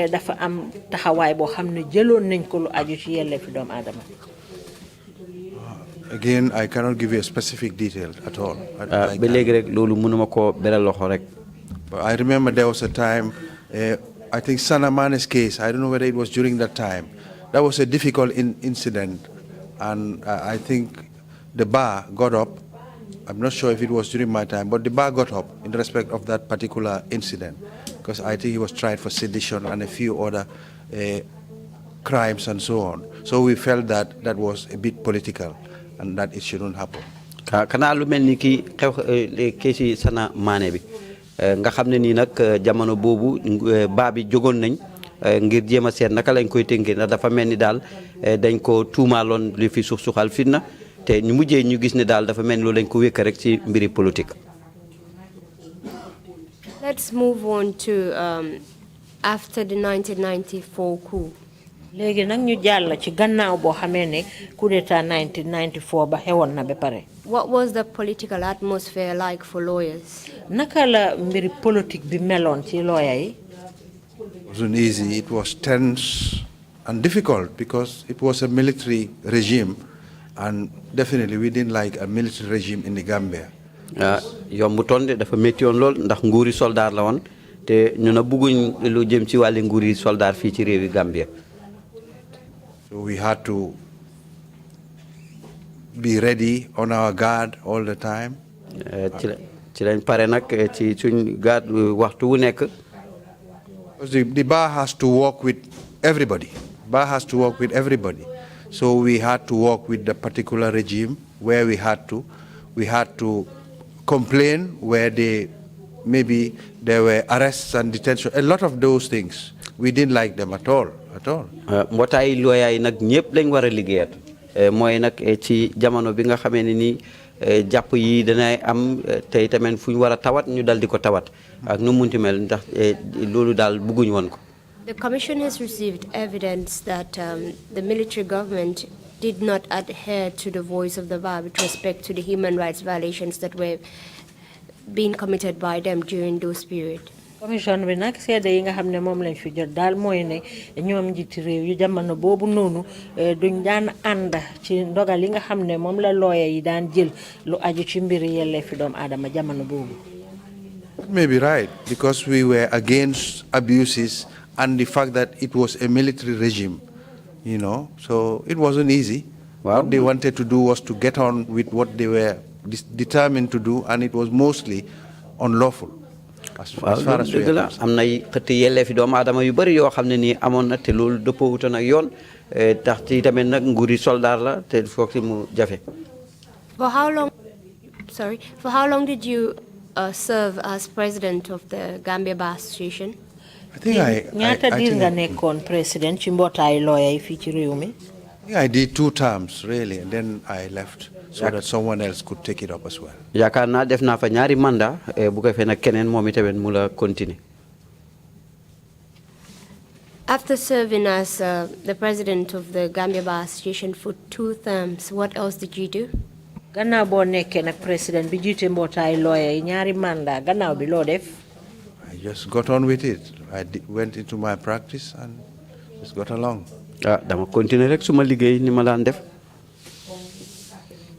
dafa am taxawaay boo xam ne jëloon nañ ko lu aju ci yelleefi doomu aadama. Again, I cannot give you a specific detail at all. But I remember there was a time, I think Sanamane's case, I don't know whether it was during that time. That was a difficult incident, and I think the bar got up. I'm not sure if it was during my time, but the bar got up in respect of that particular incident, because I think he was tried for sedition and a few other crimes and so on. So we felt that that was a bit political and that it shouldn't happen. Kana lu melni ki kesi Sana Mané bi nga xamné ni nak jamono bobu ba bi jogon nañ ngir jema sét naka lañ koy ténké ndax dafa melni dal dañ ko tuumalon li fi suxal fitna té ñu mujjé ñu gis né dal dafa melni lo lañ ko wék rek ci mbiri politique. Let's move on to after the 1994 coup. Léegi nag ñu jàll ci gannaaw boo xamee ne coup d'état 1994 ba xewoon na ba pare. What was the political atmosphere like for lawyers? Naka la mbiri politique bi meloon ci lawyer yi? It wasn't easy. It was tense and difficult because it was a military regime, and definitely we didn't like a military regime in the Gambia. Yombutoon de dafa métti woon lool ndax nguuri soldat la woon te ñu na bëgguñ lu jëm ci wàlli nguuri soldat fii ci réewi Gambia. So we had to be ready on our guard all the time. Ci lañ pare nag ci suñ guard waxtu wu nekk. Because the bar has to work with everybody. Bar has to work with everybody. So we had to work with the particular regime where we had to. We had to complain where maybe there were arrests and detention. A lot of those things. We didn't like them at all. Mbootaay lawyer yi nag ñëpp lañ war a liggéeyat mooy nag ci jamono bi nga xamee ne ni jàpp yi danay am tey tamit fu ñu war a tawat ñu dal di ko tawat ak nu munti mel ndax loolu daal bëgguñ woon ko. The Commission has received evidence that the military government did not adhere to the voice of the bar with respect to the human rights violations that were being committed by them during those periods. Commission bi nag seede yi nga xam ne moom lañ fi jot daal mooy ne ñoom njiiti réew yu jamono boobu noonu duñ daan ànd ci ndogal yi nga xam ne moom la lawyer yi daan jël lu aju ci mbiri yelleefi doomu aadama jamono boobu. That may be right, because we were against abuses and the fact that it was a military regime, so it wasn't easy. What they wanted to do was to get on with what they were determined to do, and it was mostly unlawful. As far as we are am na xëtt yelleefi doomu aadama yu bëri yoo xam ne nii amoon na te loolu dëppoowutoon ak yoon tax ci tamit nag nguuri soldat la te foog si mu jafe. For how long did you serve as president of the Gambia Bar Association? I think ñaata diir nga nekkoon président ci mbootaayu lawyer yi fii ci réew mi. I did 2 terms really, and then I left so that someone else could take it up as well. Yaakaar naa def naa fa ñaari mandat bu ko fee nag keneen moom itamit mu la continuer. After serving as the president of the Gambia Bar Association for 2 terms, what else did you do? Gannaaw boo nekkee nag président bi jiite mbootaayu lawyer yi ñaari mandat gannaaw bi loo def. I just got on with it. I went into my practice and just got along. Dama continuer rek suma liggéey ni ma daan def.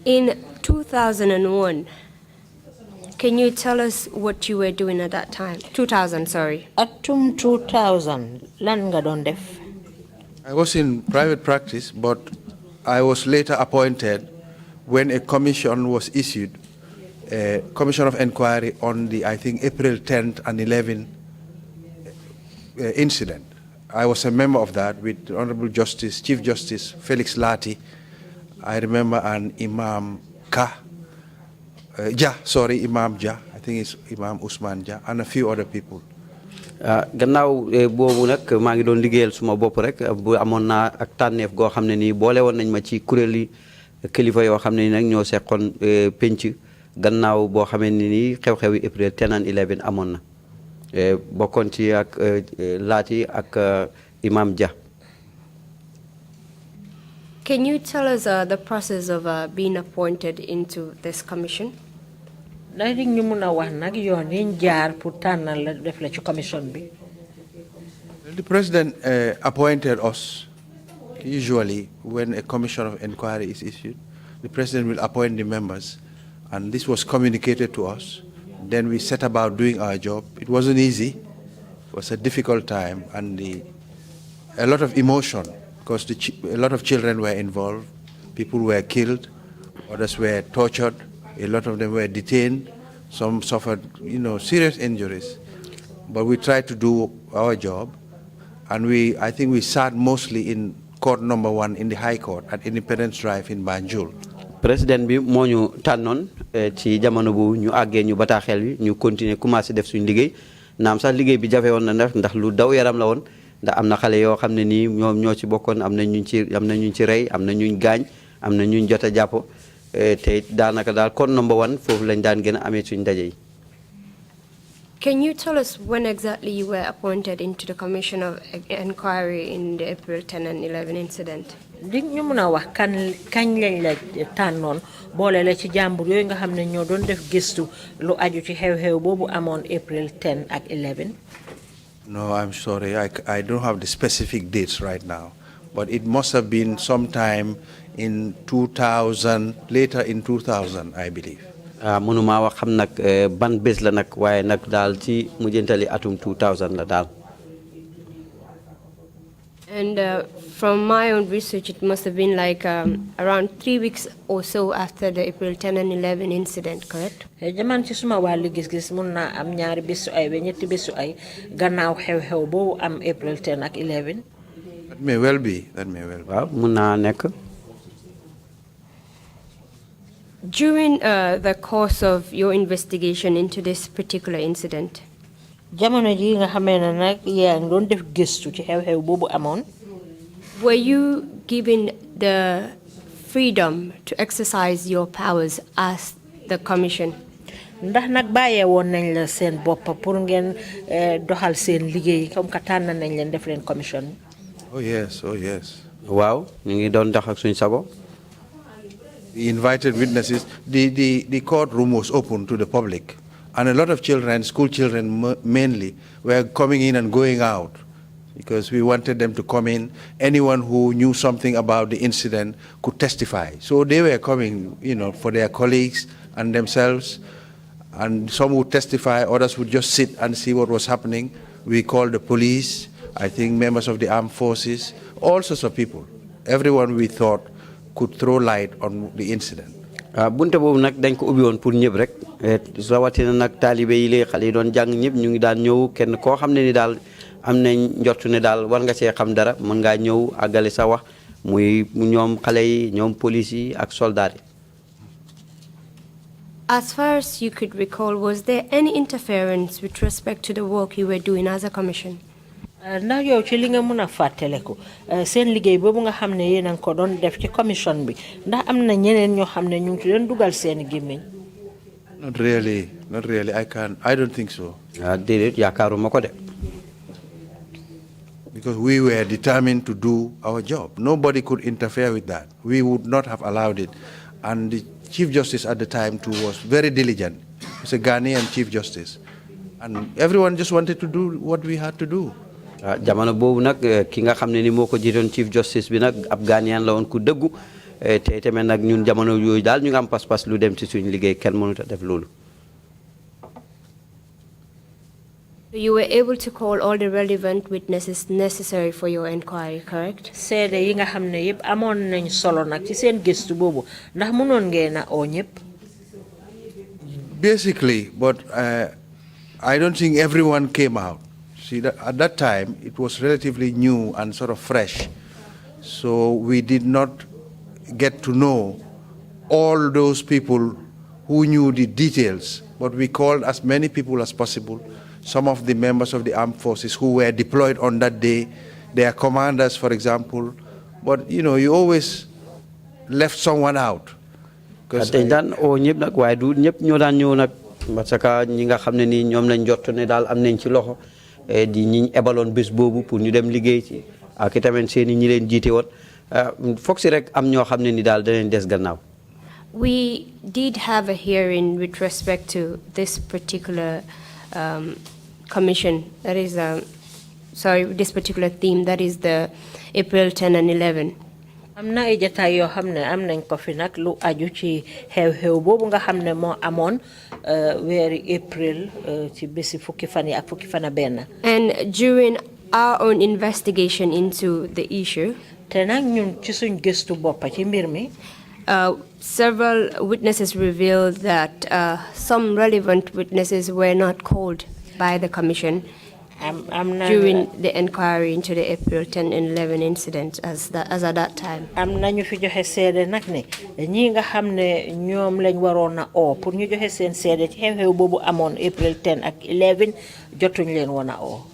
In 2001, can you tell us what you were doing at that time? 2000, sorry. Atum 2000, lan nga doon def? I was in private practice, but I was later appointed when a commission was issued, a commission of inquiry on the, I think, April 10th and 11th incident. I was a member of that with the Honorable Justice, Chief Justice Felix Lati. I remember an Imam Imam Ja, I think it's Imam Usman Ja, and a few other people. Gannaaw boobu nag maa ngi doon liggéeyal suma bopp rek bu amoon naa ak tànneef goo xam ne nii boole woon nañ ma ci kuréeli kilifa yoo xam ne nii nag ñoo seqoon penc gannaaw boo xamee ne nii xew-xewi April 10 and 11 amoon na bokkoon ci ak Laati ak Imam Ja. Can you tell us the process of being appointed into this commission? ndax di ñu mën a wax nag yoon yi jaar pour tànnal la def la ci commission bi. The president appointed us usually when a commission of inquiry is issued. The president will appoint the members, and this was communicated to us. Then we set about doing our job. It wasn't easy. It was a difficult time, and a lot of emotion, because a lot of children were involved. People were killed, others were tortured, a lot of them were detained, some suffered, serious injuries. But we tried to do our job, and I think we sat mostly in court number 1 in the High Court at Independence Drive in Banjul. Président bi moo ñu tànnoon ci jamono bu ñu àggee ñu bataaxel bi ñu continuer commencé def suñu liggéey naam sax liggéey bi jafe woon na ndax lu daw yaram la woon ndax am na xale yoo xam ne nii ñoom ñoo ci bokkoon am na ñuñ ci rey am na ñuñ gaañ am na ñuñ jot a jàpp te daanaka daal kon number 1 foofu lañ daan gën a amee suñu ndaje yi. Can you tell us when exactly you were appointed into the Commission of Inquiry in the April 10 and 11 incident? Di ñu mën a wax kañ lañ la tànnoon boole la ci jàmbur yooyu nga xam ne ñoo doon def gëstu lu aju ci xew-xew boobu amoon April 10 ak 11. No, I'm sorry. I don't have the specific dates right now. But it must have been sometime in 2000, later in 2000, I believe. mënuma wax xam nag ban bés la nag waaye nag daal ci mujjantali atum 2000 la daal. And from my own research, it must have been like around 3 weeks or so after the April 10 and 11 incident, correct? Jaman ci suma wàllu gis-gis mun naa am ñaari bésu ay ba ñetti bésu ay gannaaw xew-xew boobu am April 10 ak 11. That may well be. That may well be. waaw mun naa nekk. During the course of your investigation into this particular incident, jamono ji nga xamee ne nag yaa ngi doon def gëstu ci xew-xew boobu amoon. were you given the freedom to exercise your powers as the commission? Ndax nag bàyyee woon nañ la seen bopp pour ngeen doxal seen liggéey comme que tànn nañ leen def leen commission. Oh yes, oh yes. waaw ñu ngi doon dox ak suñu sago. We invited witnesses. The courtroom was open to the public. And a lot of children, school children mainly, were coming in and going out because we wanted them to come in. Anyone who knew something about the incident could testify. So they were coming, for their colleagues and themselves. And some would testify, others would just sit and see what was happening. We called the police, I think members of the armed forces, all sorts of people. Everyone we thought could throw light on the incident. bunte boobu nag dañ ko ubbi woon pour ñëpp rek rawatina nag taalibe yi lay xale yi doon jàng ñëpp ñu ngi daan ñëw kenn koo xam ne ni daal am nañ njortu ne daal war nga see xam dara mën ngaa ñëw àggale sa wax muy ñoom xale yi ñoom police yi ak soldat yi. As far as you could recall, was there any interference with respect to the work you were doing as a commission? Ndax yow ci li nga mën a fàttaliku seen liggéey boobu nga xam ne yéen a ngi ko doon def ci commission bi ndax am na ñeneen ñoo xam ne ñu ngi ci doon dugal seen gémmiñ. Not really. I don't think so. déedéet yaakaaruma ko de. Because we were determined to do our job. Nobody could interfere with that. We would not have allowed it. And the Chief Justice at the time too was very diligent. He was a Ghanaian Chief Justice. And everyone just wanted to do what we had to do. jamono boobu nag ki nga xam ne ni moo ko jiitoon Chief Justice bi nag ab Ghanaian la woon ku dëggu te tamit nag ñun jamono yooyu daal ñu ngi am pas-pas lu dem ci suñu liggéey kenn mënut a def loolu. You were able to call all the relevant witnesses necessary for your inquiry, correct? seede yi nga xam ne yëpp amoon nañ solo nag ci seen gëstu boobu ndax mënoon ngeen a oo ñëpp. Basically, but I don't think everyone came out. See, at that time, it was relatively new and sort of fresh. So we did not get to know all those people who knew the details, but we called as many people as possible. Some of the members of the armed forces who were deployed on that day, their commanders, for example. But, you always left someone out. dañ daan oo ñëpp nag waaye du ñëpp ñoo daan ñëw nag parce que ñi nga xam ne nii ñoom lañ jot ne daal am nañ ci loxo di ñi ebaloon bés boobu pour ñu dem liggéey ci ak itamit seen ñi leen jiite woon foog si rek am ñoo xam ne ni daal danañ des gannaaw. We did have a hearing with respect to this particular commission, that is, this particular theme, that is the April 10 and 11. am na ay jataay yoo xam ne am nañ ko fi nag lu aju ci xew-xew boobu nga xam ne moo amoon weeri April ci bési fukki fan yi ak fukki fan a benn. And during our own investigation into the issue, te nag ñun ci suñ gëstu boppa ci mbir mi, several witnesses revealed that some relevant witnesses were not called by the Commission during the inquiry into the April 10 and 11 incident as at that time. am nañu fi joxe seede nag ne ñi nga xam ne ñoom lañ waroon a oo pour ñu joxe seen seede ci xew-xew boobu amoon April 10 ak 11 jotuñ leen woon a oo.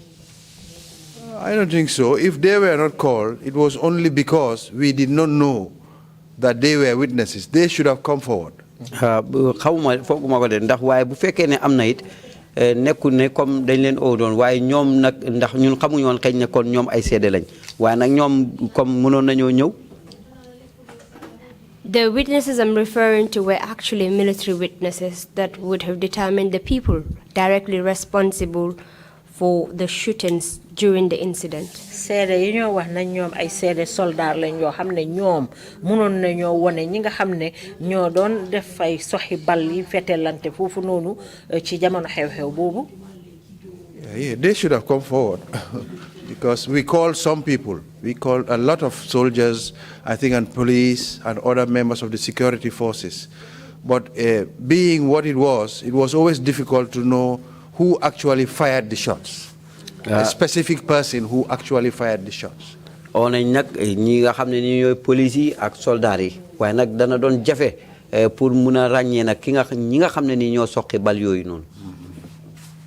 I don't think so. If they were not called, it was only because we did not know that they were witnesses. They should have come forward. xawma fooguma ko de ndax waaye bu fekkee ne am na it nekkul ne comme dañ leen oo doon waaye ñoom nag ndax ñun xamuñu woon xëy na kon ñoom ay seede lañ waaye nag ñoom comme mënoon nañoo ñëw. The witnesses I'm referring to were actually military witnesses that would have determined the people directly responsible for the shootings during the incident. seede yi ñoo wax nañ ñoom ay seede soldat lañ yoo xam ne ñoom mënoon nañoo wone ñi nga xam ne ñoo doon def ay soxi bal yi fetelante foofu noonu ci jamono xew-xew boobu. Yeah, they should have come forward because we called some people. We called a lot of soldiers, I think, and police and other members of the security forces. But being what it was always difficult to know who actually fired the shots. A specific person who actually fired the shots. On nak ñi nga xamné ni ñoy police yi ak soldats yi waye nak dana doon jafé pour mëna ragné nak ki nga ñi nga xamné ni ñoo soxé bal yoyu non.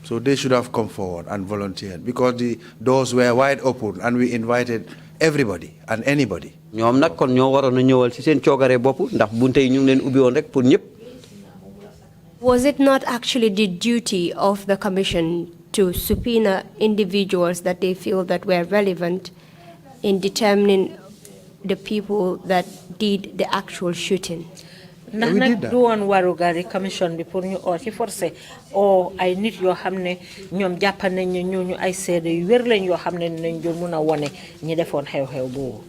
So they should have come forward and volunteered because the doors were wide open and we invited everybody and anybody. ñom nak kon ñoo warona ñëwal ci seen ciogaré bop ndax bunte yi ñu ngi leen ubbi won rek pour ñëpp. Was it not actually the duty of the Commission to subpoena individuals that they feel that were relevant in determining the people that did the actual shooting? ndax nag du woon warugaari commission bi pour ñu oo ci forcé oo ay nit yoo xam ne ñoom jàpp nañ ne ñooñu ay seede yu wér lañ yoo xam ne nañ doon mun a wone ñi defoon xew-xew boobu.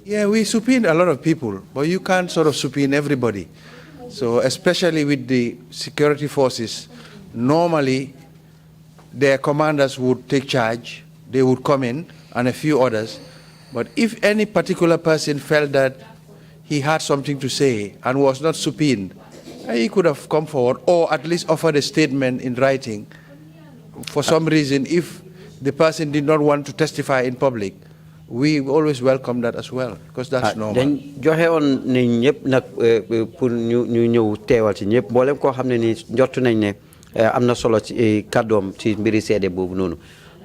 Yeah, we subpoenaed a lot of people, but you can't sort of subpoena everybody. So especially with the security forces, normally their commanders would take charge, they would come in, and a few others. But if any particular person felt that he had something to say and was not subpoenaed, he could have come forward or at least offered a statement in writing. For some reason, if the person did not want to testify in public, we always welcome that as well, because that's normal. Dañ joxe won ni ñepp nak pour ñu ñëw téwal ci ñepp bolem ko xamné ni njortu nañ né amna solo ci kaddom ci mbiri sédé bobu nonu.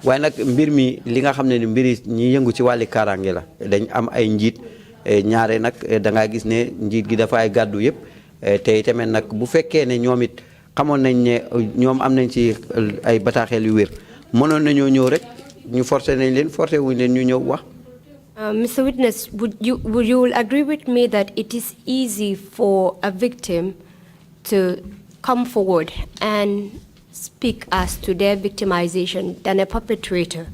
Waye nak mbir mi li nga xamné ni mbiri ñi yëngu ci wali karangé la dañ am ay njit ñaare nak da nga gis né njit gi dafa ay gaddu yépp té tamit nak bu féké né ñomit xamon nañ né ñom am nañ ci ay bataxel yu wër mënon nañu ñëw rek ñu forcé nañ leen forcé wuñ leen ñu ñëw wax. Mr. Witness, would you agree with me that it is easy for a victim to come forward and speak as to their victimization than a perpetrator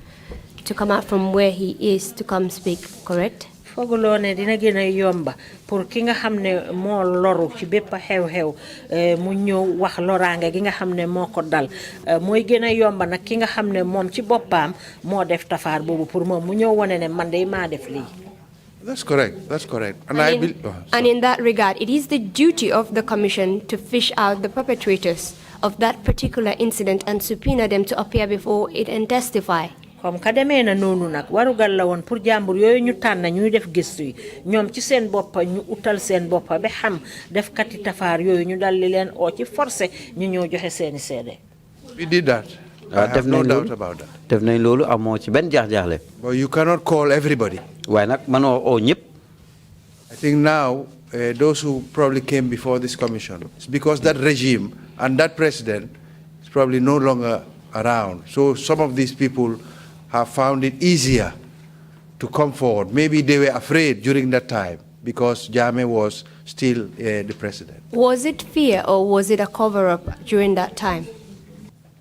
to come out from where he is to come speak, correct? Foguloo ne dina gën a yomba pour ki nga xam ne moo loru ci bépp xew-xew mu ñëw wax loraange gi nga xam ne moo ko dal mooy gën a yomba nag ki nga xam ne moom ci boppam moo def tafaar boobu pour moom mu ñëw wane ne man de maa def lii. That's correct. That's correct. And in that regard, it is the duty of the Commission to fish out the perpetrators of that particular incident and subpoena them to appear before it and testify. Comme ka demee na noonu nag warugal la woon pour jàmbur yooyu ñu tànn ñuy def gëstu yi ñoom ci seen boppa ñu utal seen boppa ba xam def kati tafaar yooyu ñu dal li leen oo ci forcé ñu ñëw joxe seeni seede. We did that. I have no doubt about that. Def nañ loolu amoo ci benn jaax-jaaxle. But you cannot call everybody. Waaye nag mënoo oo ñëpp. I think now those who probably came before this commission, it's because that regime and that president is probably no longer around. So some of these people have found it easier to come forward. Maybe they were afraid during that time because Jammeh was still the president. Was it fear or was it a cover-up during that time?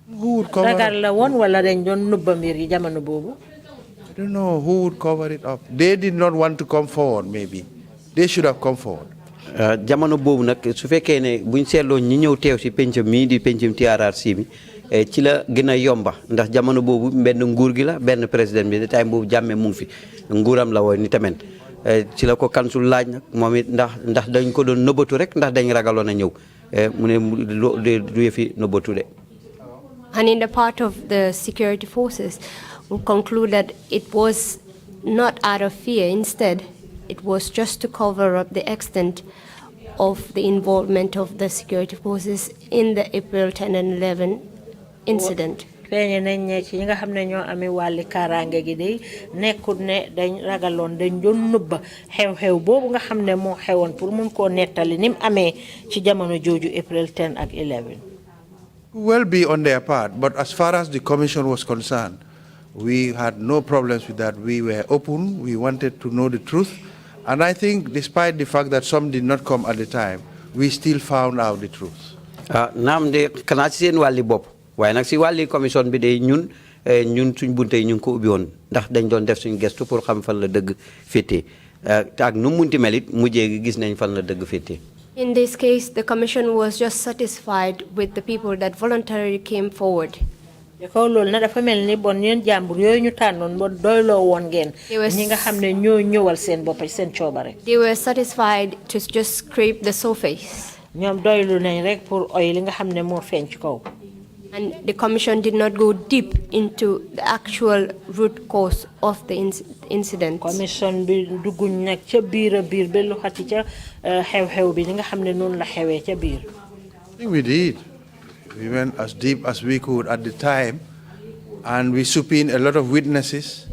Who would cover it up? I don't know who would cover it up. They did not want to come forward, maybe. they should have come forward. Jamono boobu nag su fekkee ne buñ seetloo ñi ñëw teew si pencam mii di pencam TRRC bi ci la gën a yomba ndax jamono boobu benn nguur gi la benn président bi time boobu Jammeh mu ngi fi nguuram la woon ni tamit ci la ko kansul laaj nag moom it ndax dañ ko doon nëbbatu rek ndax dañ ragaloon a ñëw mu ne du yëfi nëbbatu de. And in the part of the security forces, we conclude that it was not out of fear. Instead, it was just to cover up the extent of the involvement of the security forces in the April 10 and 11 incident. feeñe nañ ne ci ñi nga xam ne ñoo amee wàlli kaaraange gi day nekkul ne dañ ragaloon dañ doon nëbba xew-xew boobu nga xam ne moo xewoon pour mun koo nettali ni mu amee ci jamono jooju April 10 ak 11. Well be on their part, but as far as the commission was concerned, we had no problems with that. We were open, we wanted to know the truth, and I think despite the fact that some did not come at the time, we still found out the truth. Naam de kana ci seen wàlli bopp waaye nag si wàlli commission bi de ñun suñ bunte yi ñu ngi ko ubbi woon ndax dañ doon def suñ gestu pour xam fan la dëgg féete ak nu munti melit mujjee gi gis nañ fan la dëgg féete. In this case, the Commission was just satisfied with the people that voluntarily came forward. They were satisfied to just scrape the surface. And the Commission did not go deep into the actual root cause of the incident. Commission We did. We went as deep as we could at the time, and we subpoenaed a lot of witnesses.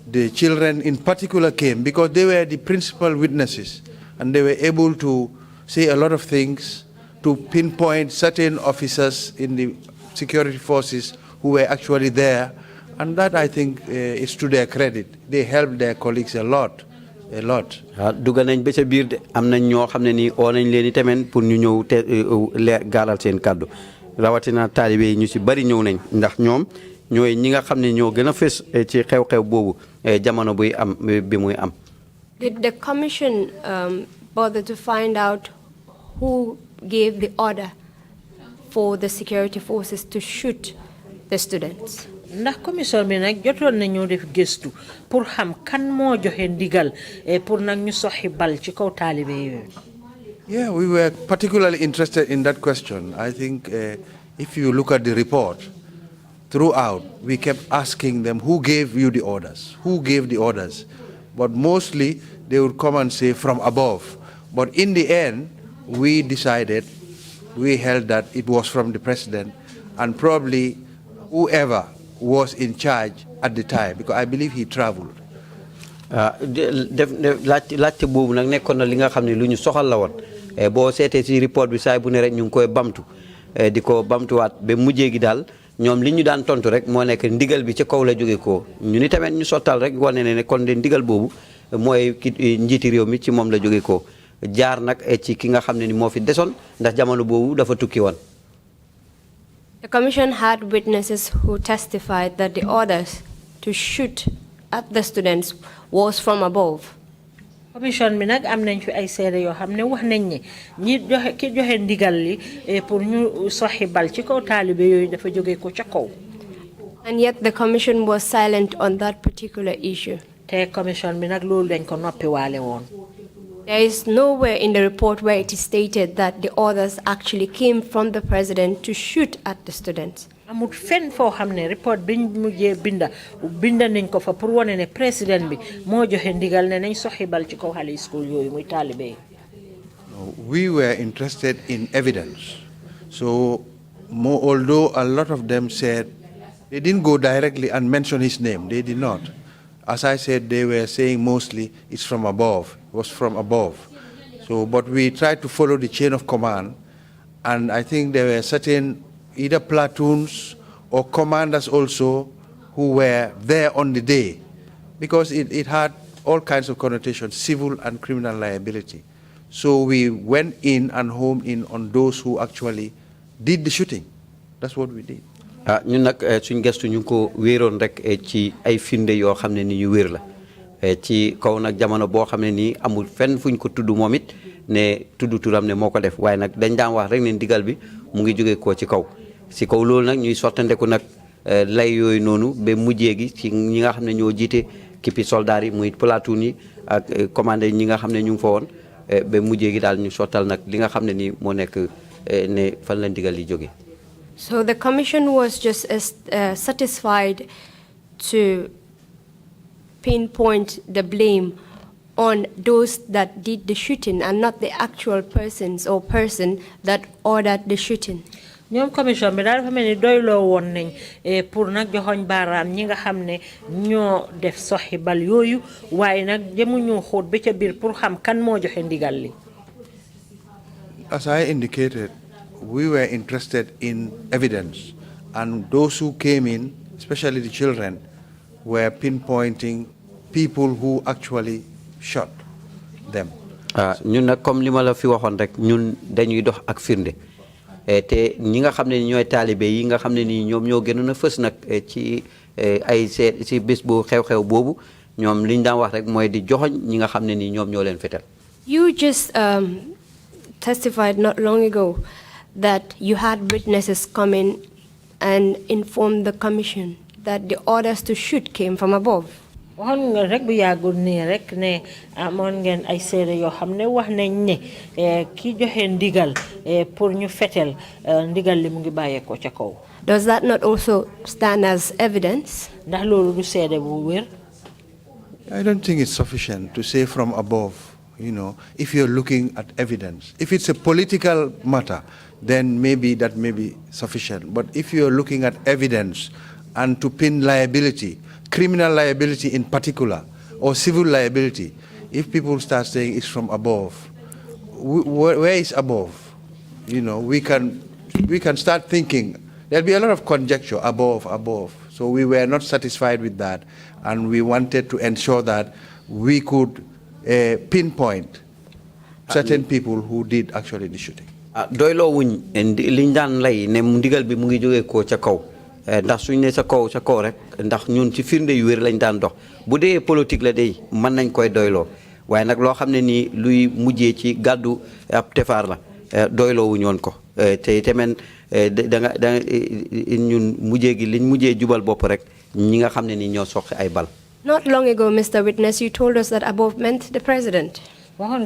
The children in particular came because they were the principal witnesses, and they were able to say a lot of things to pinpoint certain officers in the security forces who were actually there, and that I think is to their credit. They helped their colleagues a lot. Duga nañ ba ca biir de am nañ ñoo xam ne nii oo nañ leen i tamit pour ñu ñëw te gaalal seen kàddu rawatina taalibe yi ñu si bari ñëw nañ ndax ñoom ñooy ñi nga xam ne ñoo gën a fës ci xew-xew boobu jamono buy am bi muy am. Did the Commission bother to find out who gave the order for the security forces to shoot the students? Ndax commission bi nag jotoon nañu def gëstu pour xam kan moo joxe ndigal pour nag ñu soxi bal ci kaw taalibe yooyu. Yeah, we were particularly interested in that question. I think if you look at the report, throughout we kept asking them who gave you the orders, who gave the orders. But mostly they would come and say from above. But in the end, we decided, we held that it was from the president and probably whoever was in charge at the time, because I believe he traveled. laajte boobu nag nekkoon na li nga xam ne lu ñu soxal la woon boo seetee ci report bi saay bu ne rek ñu ngi koy bamtu di ko bamtuwaat ba mujjee gi daal ñoom li ñu daan tontu rek moo nekk ndigal bi ci kaw la jóge ko ñu ni tamit ñu sottal rek wane ne kon de ndigal boobu mooy ki njiiti réew mi ci moom la jóge ko jaar nag ci ki nga xam ne ni moo fi desoon ndax jamono boobu dafa tukki woon. The Commission had witnesses who testified that the orders to shoot at the students was from above. Commission bi nag am nañ fi ay seede yoo xam ne wax nañ ne ñi joxe ki joxe ndigal li pour ñu soxi bal ci kaw taalibe yooyu dafa jóge ko ca kaw. And yet the Commission was silent on that particular issue. Te Commission bi nag loolu dañ ko noppi waale woon. There is nowhere in the report where it is stated that the orders actually came from the president to shoot at the students. Amut fen foo xam ne report biñ mujjee binda nañ ko fa pour wane ne président bi moo joxe ndigal ne nañ soxi bal ci kaw xale school yooyu muy taalibe. We were interested in evidence. So although a lot of them said they didn't go directly and mention his name, they did not. As I said, they were saying mostly it's from above, it was from above. So, but we tried to follow the chain of command, and I think there were certain either platoons or commanders also who were there on the day, because it had all kinds of connotations, civil and criminal liability. So we went in and homed in on those who actually did the shooting. That's what we did. ñun nag suñ gestu ñu ko wéeroon rek ci ay firnde yoo xam ne ni ñu wéer la ci kaw nag jamono boo xam ne nii amul fenn fuñ ko tudd moom it ne tudd turam ne moo ko def waaye nag dañ daan wax rek ne ndigal bi mu ngi jógee koo ci kaw si kaw loolu nag ñuy sottandeku nag lay yooyu noonu ba mujjee gi ci ñi nga xam ne ñoo jiite kippi soldats yi muy platoon yi ak commandé ñi nga xam ne ñu ngi fa woon ba mujjee gi daal ñu sottal nag li nga xam ne nii moo nekk ne fan la ndigal yi jóge. So the commission was just satisfied to pinpoint the blame on those that did the shooting and not the actual persons or person that ordered the shooting. ñoom commission bi daal dafa mel ni doyloo woon nañ pour nag joxoñ baaraam ñi nga xam ne ñoo def soxi bal yooyu waaye nag jëmuñu xóot ba ca biir pour xam kan moo joxe ndigal li. As I indicated, we were interested in evidence, and those who came in, especially the children, were pinpointing people who actually shot them. ñun nag comme li ma la fi waxoon rek ñun dañuy dox ak firnde te ñi nga xam ne ñooy taalibe yi nga xam ne nii ñoom ñoo gënoon a fës nag ci ay ci bés bu xew-xew boobu ñoom liñ daan wax rek mooy di joxoñ ñi nga xam ne nii ñoom ñoo leen fetal. You just testified not long ago that you had witnesses come in and inform the commission that the orders to shoot came from above. waxoon nga rek bu yàggul nii rek ne amoon ngeen ay seede yoo xam ne wax nañ ne ki joxe ndigal pour ñu fetel ndigal li mu ngi bàyyeekoo ca kaw. Does that not also stand as evidence? ndax loolu du seede bu wér. I don't think it's sufficient to say from above, you know, if you're looking at evidence. If it's a political matter, then maybe that may be sufficient. But if you're looking at evidence and to pin liability, criminal liability in particular, or civil liability, if people start saying it's from above, where is above? You know, we can start thinking, there'll be a lot of conjecture, above. So we were not satisfied with that, and we wanted to ensure that we could pinpoint certain people who did actually the shooting. Doylo wuñ liñ daan lay ne ndigal bi mu ngi jógee ko ca kaw ndax suñ ne sa kaw rek ndax ñun ci firnde yu wér lañ daan dox bu dee politique la day mën nañ koy doyloo waaye nag loo xam ne nii luy mujjee ci gàddu ab tefaar la doyloo wuñ woon ko te tamit da ñun mujjee gi liñ mujjee jubal bopp rek ñi nga xam ne nii ñoo soqi ay bal. Not long ago, Mr. Witness, you told us that above meant the president. And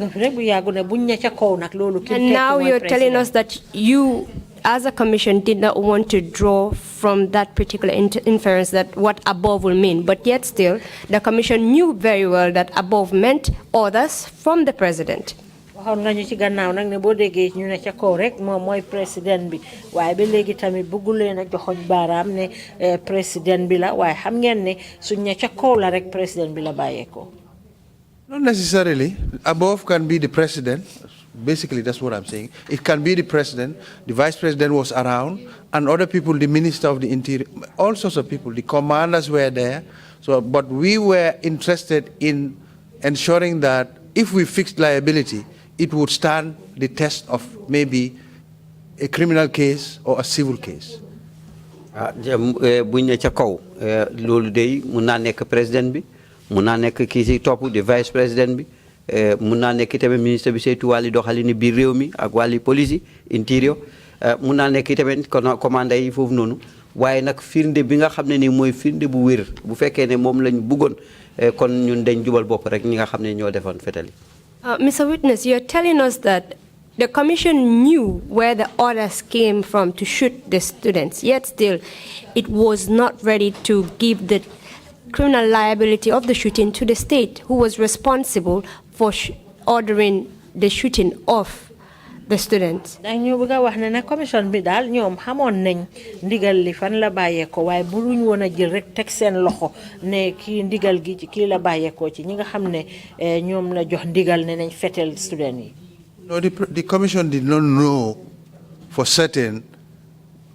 now you're telling us that you, as a commission, did not want to draw from that particular inference that what above will mean. But yet still, the commission knew very well that above meant orders from the president. waxoon nga ñu ci gannaaw nag ne boo déggee ñu ne ca kaw rek moom mooy président bi waaye ba léegi tamit bëggulee na joxoñ baaraam ne président bi la waaye xam ngeen ne suñ ne ca kaw la rek président bi la bàyyeekoo. Not necessarily. Above can be the president. Basically, that's what I'm saying. It can be the president. The vice president was around, and other people, the minister of the interior, all sorts of people. The commanders were there. So, but we were interested in ensuring that if we fixed liability, it would stand the test of maybe a criminal case or a civil case. Buñ ne ca kaw loolu day mun naa nekk président bi mun naa nekk kii si topp di vice président bi mun naa nekk tamit ministre bi saytu wàlli doxalini biir réew mi ak wàlli police intérieur mun naa nekk tamit commandant yi foofu noonu waaye nag firnde bi nga xam ne ni mooy firnde bu wér bu fekkee ne moom lañ bëggoon kon ñun dañ jubal bopp rek ñi nga xam ne ñoo defoon fetali. Mr. Witness, you're telling us that the commission knew where the orders came from to shoot the students, yet still it was not ready to give the criminal liability of the shooting to the state, who was responsible for ordering the shooting of the students. Dañu bëgg wax ne commission bi daal ñoom xamoon nañ ndigal li fan la bàyyeekoo waaye buruñ woon a jël rek teg seen loxo ne kii ndigal gi ci kii la bàyyeekoo ci ñi nga xam ne ñoom la jox ndigal ne nañ fetel student yi. No, the commission did not know for certain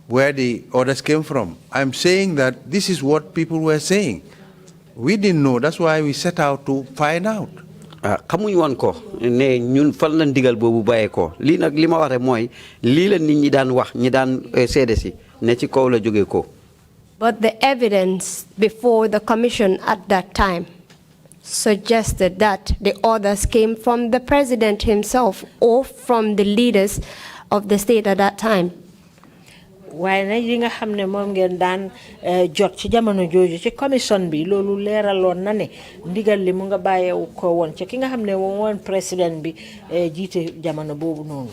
where the orders came from. I'm saying that this is what people were saying. We didn't know. That's why we set out to find out. Xamuñ woon ko ne ñun fan la ndigal boobu bàyyeekoo lii nag li ma wax rek mooy lii la nit ñi daan wax ñi daan seede si ne ci kaw la jógee ko. But the evidence before the commission at that time suggested that the orders came from the president himself or from the leaders of the state at that time. waaye nag yi nga xam ne moom ngeen daan jot ci jamono jooju ci commission bi loolu leeraloon na ne ndigal li mu nga bàyyeewu ko woon ci ki nga xam ne woon président bi jiite jamono boobu noonu.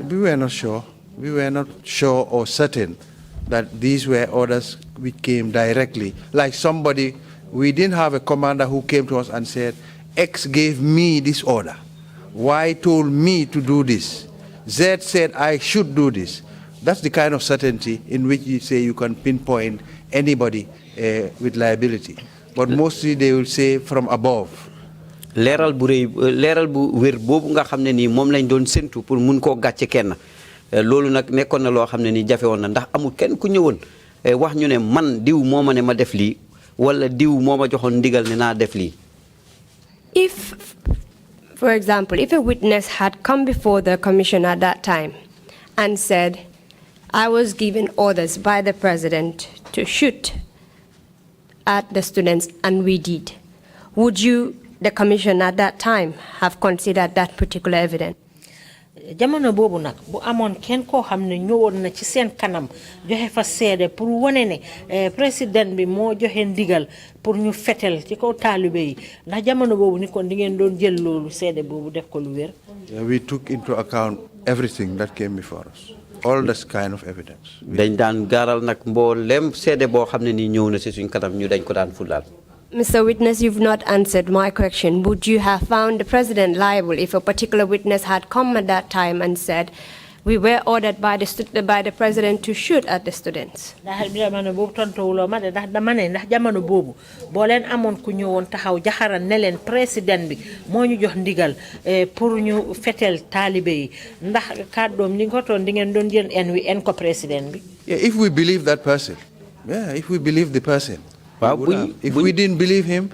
We were not sure. We were not sure or certain that these were orders which came directly. Like somebody, we didn't have a commander who came to us and said, X gave me this order. Y told me to do this. Z said I should do this. That's the kind of certainty in which you say you can pinpoint anybody with liability. But mostly they will say from above. leral bu wér boobu nga xam ne nii moom lañ doon séntu pour mun koo gàcce kenn loolu nag nekkoon na loo xam ne nii jafe woon na ndax amul kenn ku ñëwoon wax ñu ne man diw moo ma ne ma def lii wala diw moo ma joxoon ndigal ne naa def lii. If, for example, if a witness had come before the commission at that time and said, I was given orders by the president to shoot at the students and we did, would you, the commission at that time, have considered that particular evidence? jamono boobu nag bu amoon kenn koo xam ne ñëwoon na ci seen kanam joxe fa seede pour wane ne président bi moo joxe ndigal pour ñu fetel ci kaw taalibe yi ndax jamono boobu ni kon di ngeen doon jël loolu seede boobu def ko lu wér. We took into account everything that came before us, all this kind of evidence. dañ daan gaaral nag mboolem seede boo xam ne nii ñëw na ci suñ kanam ñu dañ ko daan fulaal. Mr. Witness, you've not answered my question. Would you have found the president liable if a particular witness had come at that time and said, we were ordered by the president to shoot at the students? ndax jamono boobu tontuwuloo ma de ndax dama ne ndax jamono boobu boo leen amoon ku ñëwoon taxaw jaxara ne leen président bi moo ñu jox ndigal pour ñu fetel taalibe yi ndax kàddoom ni nga ko toon di ngeen doon jël en ko président bi. Yeah, if we believe that person, if we believe the person. If we didn't believe him,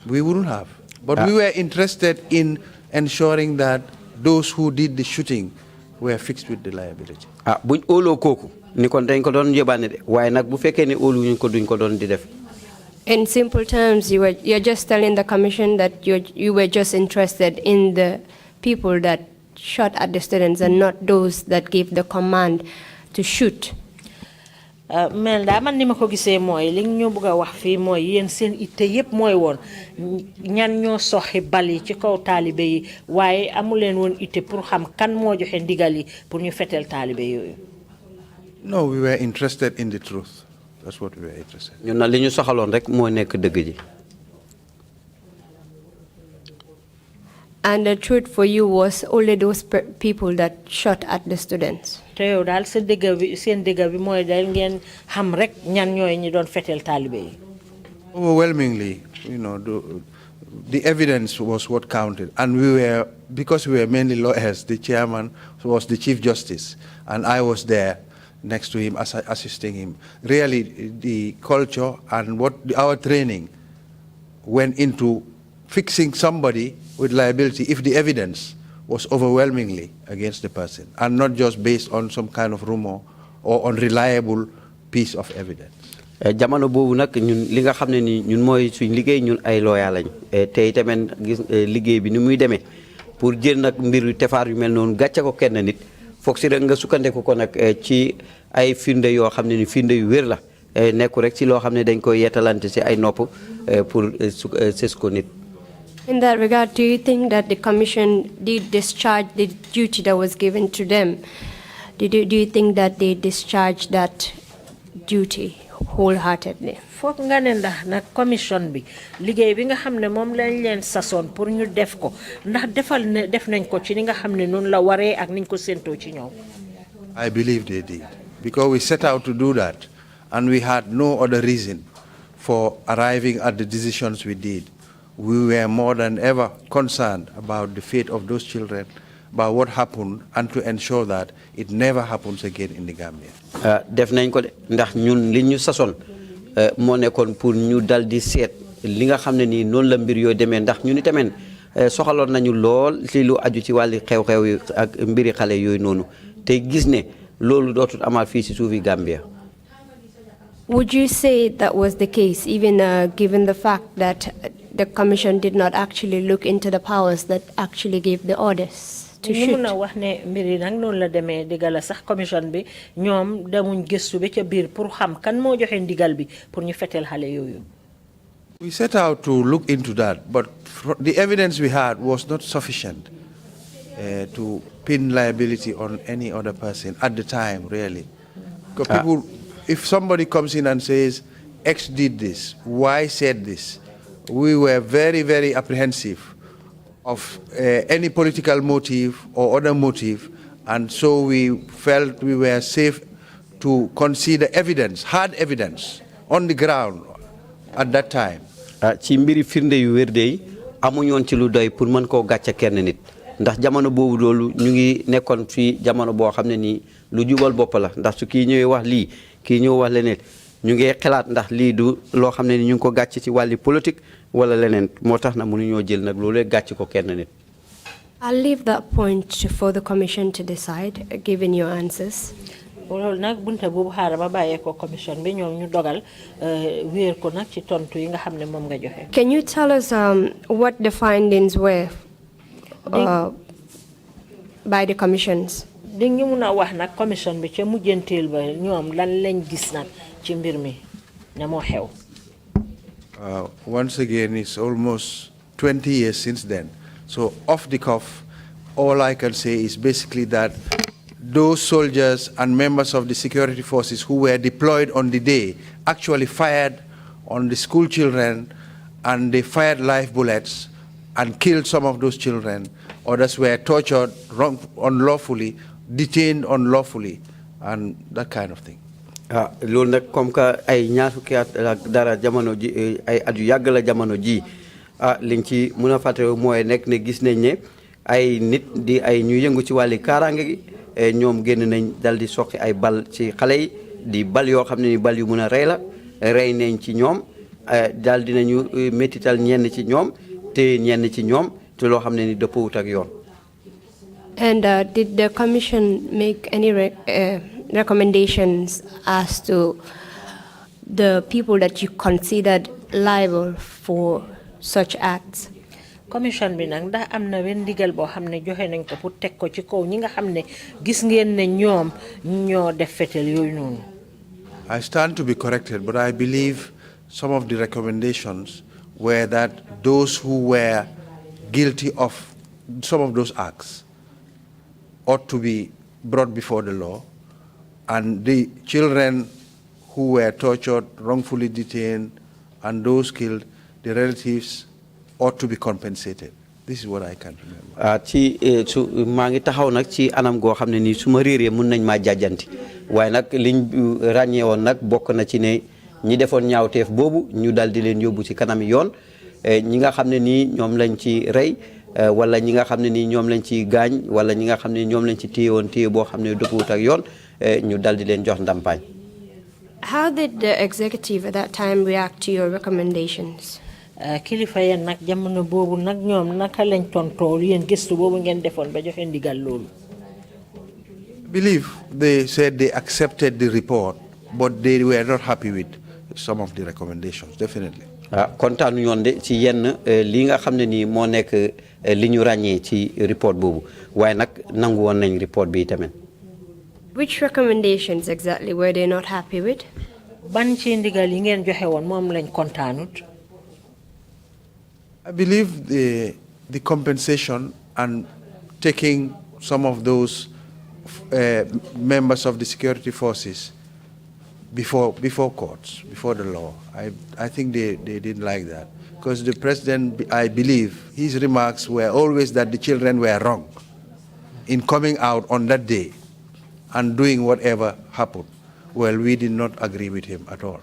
we wouldn't have. But we were interested in ensuring that those who did the shooting were fixed with the liability. buñ óoloo kooku ni kon dañ ko doon yóbbaane de waaye nag bu fekkee ne óolu ñu ko duñ ko doon di def. In simple terms, you're just telling the commission that you were just interested in the people that shot at the students and not those that gave the command to shoot. mel daa man ni ma ko gisee mooy li ñu bëgg a wax fii mooy yéen seen itte yëpp mooy woon ñan ñoo soxi bal yi ci kaw taalibe yi waaye amuleen woon itte pour xam kan moo joxe ndigal yi pour ñu fetel taalibe yooyu. No, we were interested in the truth. That's what we were interested in. ñun na li ñu soxaloon rek moo nekk dëgg ji. And the truth for you was only those people that shot at the students. Overwhelmingly, the evidence was what counted, and because we were mainly lawyers. The chairman was the Chief Justice, and I was there next to him, assisting him. Really, the culture and our training went into fixing somebody with liability if the evidence was overwhelmingly against the person and not just based on some kind of rumor or unreliable piece of evidence. jamono boobu nag ñun li nga xam ne ni ñun mooy suñ liggéey ñun ay lawyer lañ te itamit gis liggéey bi ni muy demee pour jël nag mbir yu tefaar yu mel noonu gàcce ko kenn nit foog si rek nga sukkandeku ko nag ci ay firnde yoo xam ne ni firnde yu wér la nekku rek ci loo xam ne dañ koy yeetalante ci ay nopp pour sës ko nit. In that regard, do you think that the commission did discharge the duty that was given to them? Do you think that they discharged that duty wholeheartedly? Foog nga ne ndax nag commission bi liggéey bi nga xam ne moom lañ leen sasoon pour ñu def ko ndax def nañ ko ci ni nga xam ne noonu la waree ak niñ ko séentoo ci ñoom. I believe they did, because we set out to do that and we had no other reason for arriving at the decisions we did. We were more than ever concerned about the fate of those children, about what happened, and to ensure that it never happens again in the Gambia. Def nañ ko ndax ñun li ñu sasoon moo nekkoon pour ñu dal di seet li nga xam ne nii noonu la mbir yoo demee ndax ñun itamit soxaloon nañu lool ci lu aju ci wàlli xew-xew yi ak mbiri xale yooyu noonu te gis ne loolu dootul amaat fii ci suufi Gambia. Would you say that was the case, even given the fact that the commission did not actually look into the powers that actually gave the orders to shoot. Ñu wax ne mbiri nak non la démé digala sax commission bi ñom damuñ gëstu be ca biir pour xam kan mo joxe ndigal bi pour ñu fétel xalé yoyu. We set out to look into that, but the evidence we had was not sufficient to pin liability on any other person at the time, really. Because people, if somebody comes in and says, X did this, Y said this, we were very, very apprehensive of any political motive or other motive, and so we felt we were safe to consider evidence, hard evidence, on the ground at that time. Ci mbiri firnde yu wér dey amuñoon ci lu doy pour mën koo gàcce kenn nit ndax jamono boobu loolu ñu ngi nekkoon fii jamono boo xam ne nii lu jubal bopp la ndax su kii ñëwee wax lii kii ñëw wax leneen ñu ngi xalaat ndax lii du loo xam ne ni ñu ngi ko gàcce ci wàlli politique wala leneen moo tax na mënuñoo jël nag loolu gàcce ko kenn nit. I'll leave that point for the commission to decide, given your answers. Nak bunta bobu xara ba baye ko commission bi ñom ñu dogal wër ko nak ci tontu yi nga xamne mom nga joxe. Can you tell us what the findings were by the commissions? Ding ñu mëna wax nak commission bi ci mujjentel ba ñom lan lañ gis nak ci mbir mi na mo xew. Once again, it's almost 20 years since then. So off the cuff, all I can say is basically that those soldiers and members of the security forces who were deployed on the day actually fired on the school children, and they fired live bullets and killed some of those children. Others were tortured unlawfully, detained unlawfully, and that kind of thing. Loolu nag comme que ay ñaar fukki at dara jamono ji ay at yu yàgg la jamono ji liñ ci mën a fàtte mooy nekk ne gis nañ ne ay nit di ay ñu yëngu ci wàlli kaaraange gi ñoom génn nañ dal di soqi ay bal ci xale yi di bal yoo xam ne ni bal yu mën a rey la rey nañ ci ñoom dal dinañu métital ñenn ci ñoom te ñenn ci ñoom te loo xam ne ni dëppawut ak yoon. And did the commission make any recommendations as to the people that you considered liable for such acts? Commission bi nak ndax am na wenn ndigal boo xam ne joxe nañ ko pour teg ko ci kaw ñi nga xam ne gis ngeen ne ñoom ñoo def fetel yooyu noonu. I stand to be corrected, but I believe some of the recommendations were that those who were guilty of some of those acts ought to be brought before the law, and the children who were tortured, wrongfully detained, and those killed, the relatives ought to be compensated. This is what I can remember. Ci su maa ngi taxaw nag ci anam goo xam ne nii su ma réeree mun nañ maa jàjjanti waaye nag liñ ràññee woon nag bokk na ci ne ñi defoon ñaawteef boobu ñu dal di leen yóbbu ci kanam yoon ñi nga xam ne nii ñoom lañ ci rey wala ñi nga xam ne nii ñoom lañ ci gaañ wala ñi nga xam ne ñoom lañ ci téye woon téye boo xam ne dëppuwut ak yoon ñu dal di leen jox ndàmpaañ. How did the executive at that time react to your recommendations? Kilifa yeen nag jamono boobu nag ñoom naka lañ tontoo yéen gëstu boobu ngeen defoon ba joxe ndigal loolu. Believe they said they accepted the report, but they were not happy with some of the recommendations, definitely. kontaanu ñoon de ci yenn li nga xam ne nii moo nekk li ñu ràññee ci report boobu waaye nag nangu woon nañ report bi tamit. Which recommendations exactly were they not happy with? Ban ci ndigal yi ngeen joxe woon moom lañ kontaanut. I believe the compensation and taking some of those members of the security forces before courts, before the law. I think they didn't like that. Because the president, I believe, his remarks were always that the children were wrong in coming out on that day and doing whatever happened. Well, we did not agree with him at all.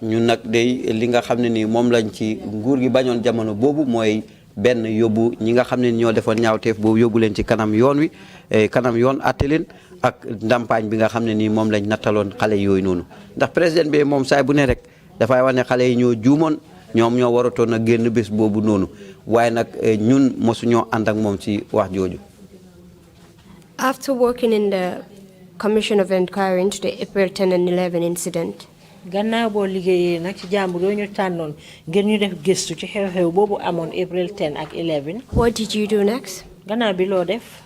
ñun nag day li nga xam ne ni moom lañ ci nguur gi bañoon jamono boobu mooy benn yóbbu ñi nga xam ne ñoo defoon ñaawteef boobu yóbbu leen ci kanam yoon wi kanam yoon àtte leen ak ndàmpaañ bi nga xam ne ni moom lañ nattaloon xale yooyu noonu ndax président bi moom saay bu ne rek dafay wax ne xale yi ñoo juumoon ñoom ñoo waratoon a génn bés boobu noonu waaye nag ñun mosuñoo ànd ak moom ci wax jooju. After working in the Commission of Inquiry into the April 10 and 11 incident, gannaaw boo liggéeyee nag ci jàmbur yooyu ñu tànnoon ngir ñu def gëstu ci xew-xew boobu amoon April 10 ak 11. What did you do next? gannaaw bi loo def.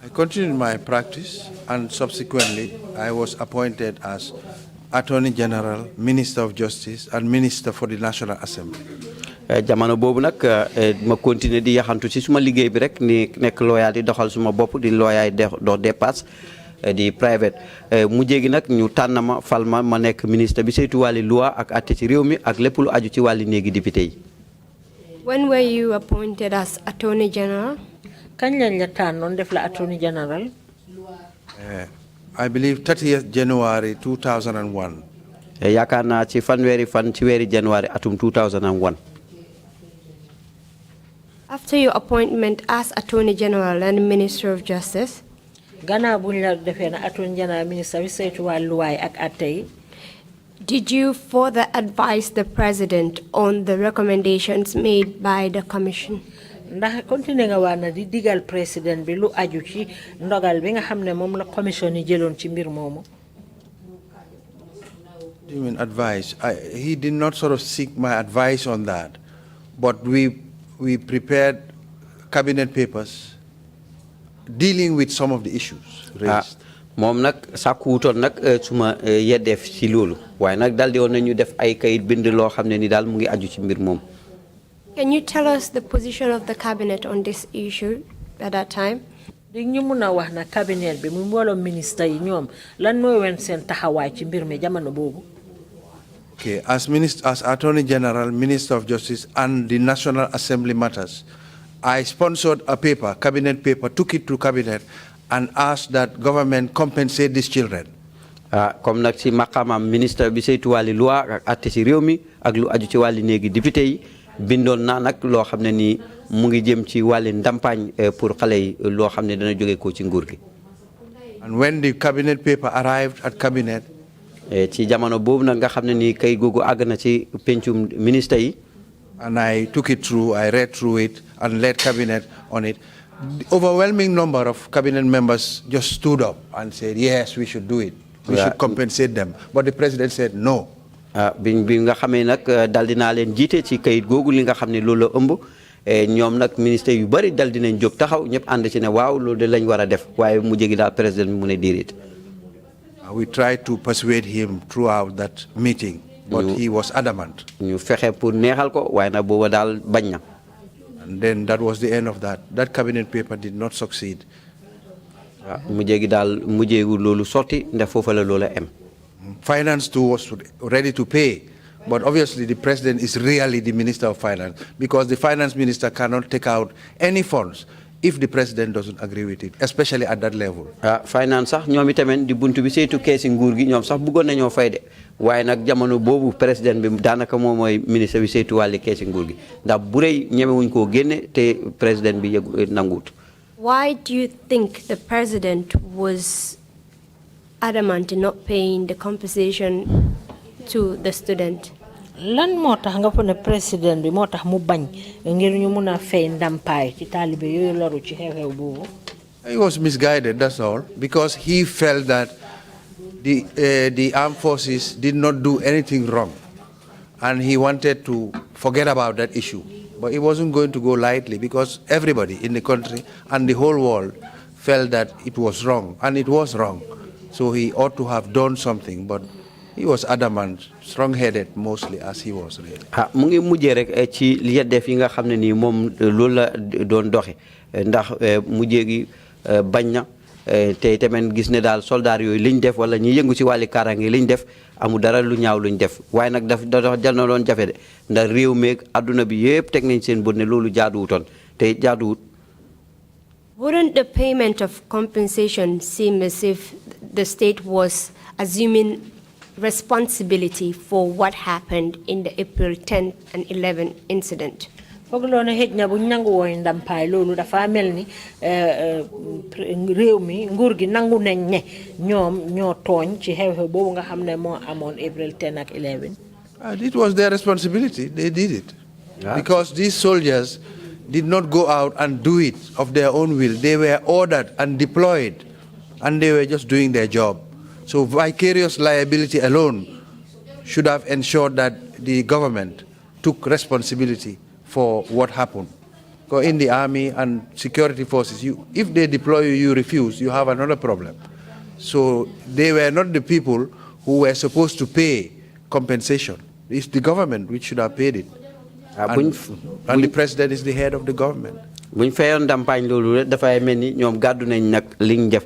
I continued my practice, and subsequently I was appointed as Attorney General, Minister of Justice, and Minister for the National Assembly. jamono boobu nag ma continuer di yaxantu ci suma liggéey bi rek ni nekk lawyer di doxal suma bopp di lawyer dox dépasse di private mu jéegi nag ñu tànn ma fal ma nekk ministre bi saytu wàlli loi ak atte ci réew mi ak lépp lu aju ci wàlli néegi député yi. When were you appointed as Attorney General? kañ lañ la tànnoon def la Attorney General. I believe 30th January 2001. yaakaar naa ci fanweeri fan ci weeri January atum 2001. After your appointment as Attorney General and Minister of Justice, gannaaw buñ la defee na Attorney General ministre bi saytu wàllu luwaay ak atte yi. did you further advise the President on the recommendations made by the Commission? ndax continué nga waa na di digal président bi lu aju ci ndogal bi nga xam ne moom la commission yi jëloon ci mbir moomu. Do you mean advice? He did not sort of seek my advice on that, but we prepared cabinet papers dealing with some of the issues raised. moom nag sàkkuwutoon nag suma yeddeef ci loolu waaye nag daal di woon nañu def ay kayit bind loo xam ne ni daal mu ngi aju ci mbir moom. Can you tell us the position of the cabinet on this issue at that time? di ñu mun a wax na cabinet bi mu mbooloo ministre yi ñoom lan mooy wen seen taxawaay ci mbir mi jamono boobu. Okay, as Attorney General, Minister of Justice, and the National Assembly matters, I sponsored a paper, cabinet paper, took it to cabinet, and asked that government compensate these children. Comme nag ci maqamam ministre bi saytu wàlli loi ak atte ci réew mi ak lu aju ci wàlli néegi député yi bindoon naa nag loo xam ne ni mu ngi jëm ci wàlli ndampaañ pour xale yi loo xam ne dana jóge ko ci nguur gi. And when the cabinet paper arrived at cabinet, ci jamono boobu nag nga xam ne ni kay googu àgg na ci pencum ministre yi. and I took it through, I read through it, and led cabinet on it. The overwhelming number of cabinet members just stood up and said, yes, we should do it. We should compensate them. But the president said no. bi nga xamee nag dal dinaa leen jiite ci kayit googu li nga xam ne loolu la ëmb ñoom nag ministre yu bari dal dinañ jóg taxaw ñëpp ànd ci ne waaw loolu de lañ war a def waaye mu jégi daal président bi mu ne diirit. We tried to persuade him throughout that meeting, but he was adamant. ñu fexe pour neexal ko waaye nag booba daal bañ na. And then that was the end of that. That cabinet paper did not succeed. mu jégi daal mu jéegu loolu sotti ndax foofa la loola em. Finance too was ready to pay, but obviously the president is really the minister of finance, because the finance minister cannot take out any funds if the president doesn't agree with it, especially at that level. Finance sax ñoom itamit di buntu bi saytu keesi nguur gi ñoom sax bëggoon nañoo fay de waaye nag jamono boobu président bi daanaka moom mooy ministre bi saytu wàlli keesi nguur gi ndax bu rëy ñemewuñ koo génne te président bi yëgu nanguut. Why do you think the president was adamant in not paying the compensation to the student? lan moo tax nga fa ne président bi moo tax mu bañ ngir ñu mun a fay ndampaay ci taalibe yooyu loru ci xew-xew boobu. He was misguided, that's all, because he felt that the armed forces did not do anything wrong, and he wanted to forget about that issue. But it wasn't going to go lightly, because everybody in the country and the whole world felt that it was wrong, and it was wrong. So he ought to have done something, but he was adamant, strong-headed mostly, as he was really. mu ngi mujjee rek ci li def yi nga xam ne nii moom loolu la doon doxe ndax mujjee gi bañ na te tamit gis ne daal soldaar yooyu liñ def wala ñi yëngu ci wàlli kaaraange liñ def amu dara lu ñaaw luñ def waaye nag daf jal na doon jafe de ndax réew meeg adduna bi yëpp teg nañ seen bët ne loolu jaaduwutoon te jaaduwut. Wouldn't the payment of compensation seem as if the state was assuming responsibility for what happened in the April 10 and 11 incident? foog loolu xëj na bu nangu woon ndampaay loolu dafa mel ni réew mi nguur gi nangu nañ ne ñoom ñoo tooñ ci xew-xew boobu nga xam ne moo amoon April 10 ak 11. It was their responsibility. They did it. Because these soldiers did not go out and do it of their own will. They were ordered and deployed, and they were just doing their job. So vicarious liability alone should have ensured that the government took responsibility for what happened. Because in the army and security forces, if they deploy you, you refuse, you have another problem. So they were not the people who were supposed to pay compensation. It's the government which should have paid it. And the president is the head of the government. buñ fayoon ndàmpaañ loolu rek dafay mel ni ñoom gàddu nañ nag liñ def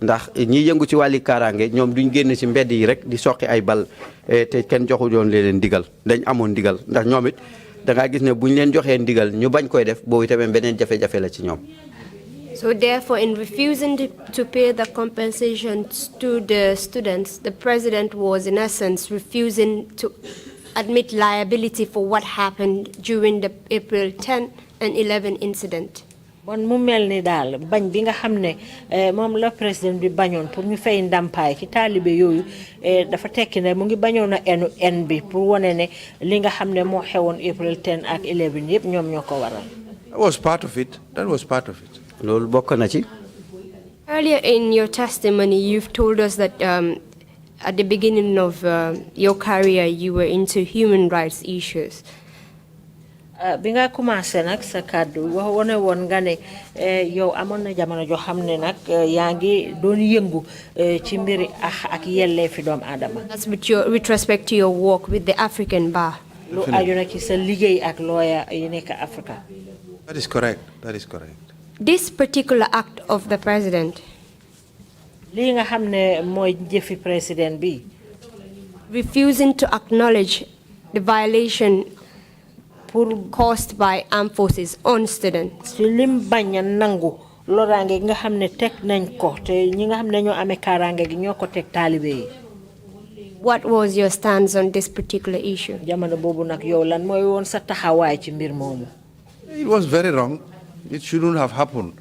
ndax ñi yëngu ci wàlli kaaraange ñoom duñ génn ci mbedd yi rek di soqi ay bal te kenn joxu doon leen digal dañ amoon digal ndax ñoom it da ngaa gis ne buñ leen joxee ndigal ñu bañ koy def boobu tamit beneen jafe-jafe la ci ñoom. So therefore, in refusing to pay the compensations to the students, the president was in essence refusing to admit liability for what happened during the April 10 and 11 incident. Bon mu melni dal bañ bi nga xamne mom la président bi bañon pour ñu fay ndampay ci talibé yoyu dafa tekki ne mu ngi bañon na en bi pour woné ne li nga xamne mo xewon April 10 ak 11 yépp ñom ñoko waral. That was part of it. That was part of it. Lolu bokk na ci. Earlier in your testimony, you've told us that at the beginning of your career, you were into human rights issues. Bi nga commencé nak sa kaddu wax woné won nga né yow amon na jamono jo xamné nak yaangi doon yëngu ci mbiri ak yelle fi doom adama. That's with respect to your work with the African bar. Lu aju na ci sa liggéey ak lawyer yi nekk Africa. That is correct. That is correct. This particular act of the president, li nga xamné moy jëfi président bi, refusing to acknowledge the violation caused by armed forces on students. Lim baña nangu lorange nga xamne tek nañ ko te ñi nga xamne ñoo amé karange gi ñoko tek talibé. What was your stance on this particular issue? Jamono bobu nak yow lan moy won sa taxaway ci mbir momu? It was very wrong. It shouldn't have happened.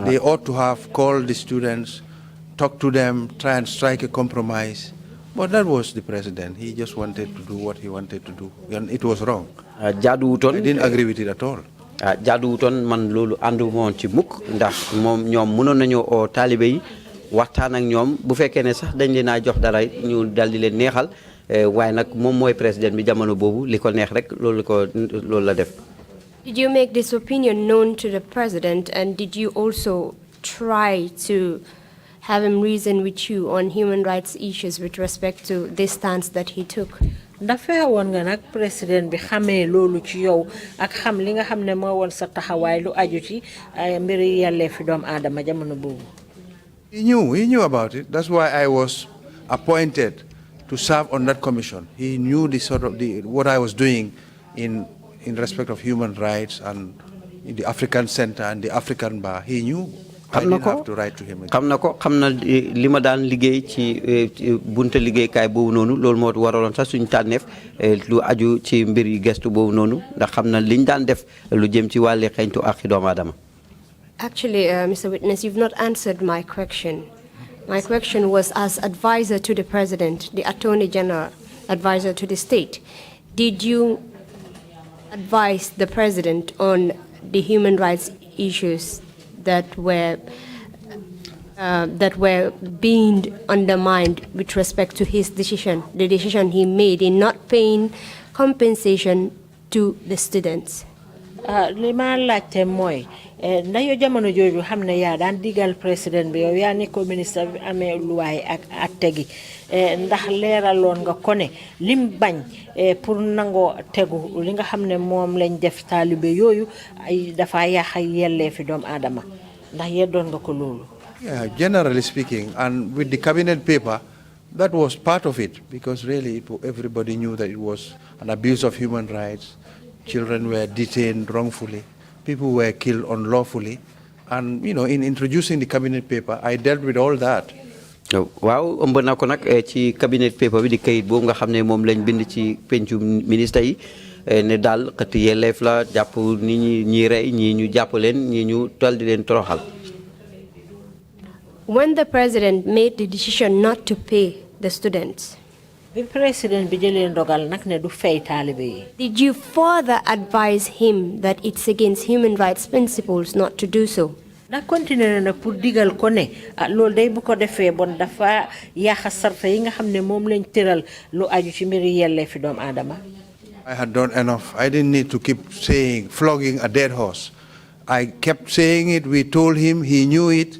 They ought to have called the students, talk to them, try and strike a compromise. But that was the president. He just wanted to do what he wanted to do. And it was wrong. I didn't agree with it at all. Jaaduwutoon man loolu àndu moon ci mukk ndax moom ñoom mënoon nañu oo taalibe yi waxtaan ak ñoom bu fekkee ne sax dañ leen a jox dara ñu dal di leen neexal waaye nag moom mooy président bi jamono boobu li ko neex rek loolu la def. Did you make this opinion known to the president, and did you also try to have him reason with you on human rights issues with respect to this stance that he took? Dafa won nga nak president bi xamé lolu ci yow ak xam li nga xamné mo won sa taxaway lu aju ci ay mbiri yalla fi doom adama jamono bobu. He knew about it. That's why I was appointed to serve on that commission. He knew what I was doing in respect of human rights and in the African Center and the African Bar. He knew. I didn't have to write to him again. xam na li ma daan liggéey ci bunte liggéeykaay boobu noonu loolu moo waraloon sax suñu tànneef lu aju ci mbir yi gestu boobu noonu ndax xam na liñ daan def lu jëm ci wàlli xeeñtu ak doomu aadama. Actually, Mr. Witness, you've not answered my question. My question was as advisor to the president, the attorney general, advisor to the state. Did you advise the president on the human rights issues that were being undermined with respect to his decision, the decision he made in not paying compensation to the students? Lima laajte mooy ndax yow jamono jooju xam ne yaa daan digal président bi yow yaa nekkoon ministre bi amee luwaay ak atte gi ndax leeraloon nga ko ne lim bañ pour nangoo tegu li nga xam ne moom lañ def taalibe yooyu ay dafa yàq yellee fi doomu aadama ndax yeddoon nga ko loolu. Yeah, generally speaking, and with the cabinet paper, that was part of it because really everybody knew that it was an abuse of human rights. Children were detained wrongfully. People were killed unlawfully. And, in introducing the cabinet paper, I dealt with all that. Waaw ëmb na ko nag ci cabinet paper bi di kayit boobu nga xam ne moom lañ bind ci pencu ministre yi ne daal xët yelleef la jàpp ni ñi rey ñii ñu jàpp leen ñii ñu tal di leen toroxal. When the president made the decision not to pay the students, did you further advise him that it's against human rights principles not to do so? na continuer na pour digal ko ne loolu day bu ko defee bon dafa yaaxa sarta yi nga xam ne moom lañ tëral lu aju ci mbiri yelle fi doom aadama. I had done enough. I didn't need to keep saying, flogging a dead horse. I kept saying it. We told him. He knew it.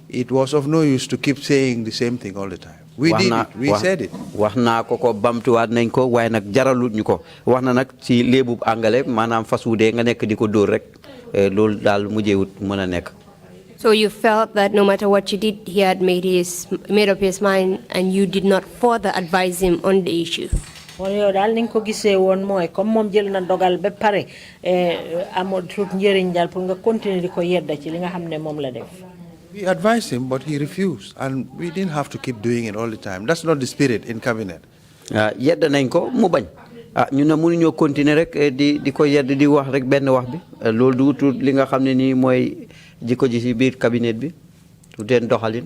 It was of no use to keep saying the same thing all the time. We did it. We said it. wax naa ko ko bamtuwaat nañ ko waaye nag jaralut ñu ko wax na nag ci léebub angale maanaam fas wu dee nga nekk di ko dóor rek loolu daal mujjeewut mën a nekk. So you felt that no matter what you did, he had made up his mind, and you did not further advise him on the issue. Won yow daal ni nga ko gisee woon mooy comme moom jël na dogal ba pare amoo tut njëriñ daal pour nga continuer di ko yedda ci li nga xam ne moom la def. We advised him, but he refused, and we didn't have to keep doing it all the time. That's not the spirit in cabinet. Yedda nañ ko mu bañ ñu ne mënuñoo continuer rek di ko yedd di wax rek benn wax bi loolu du li nga xam ne nii mooy jikko ji ci biir cabinet bi du den doxalin.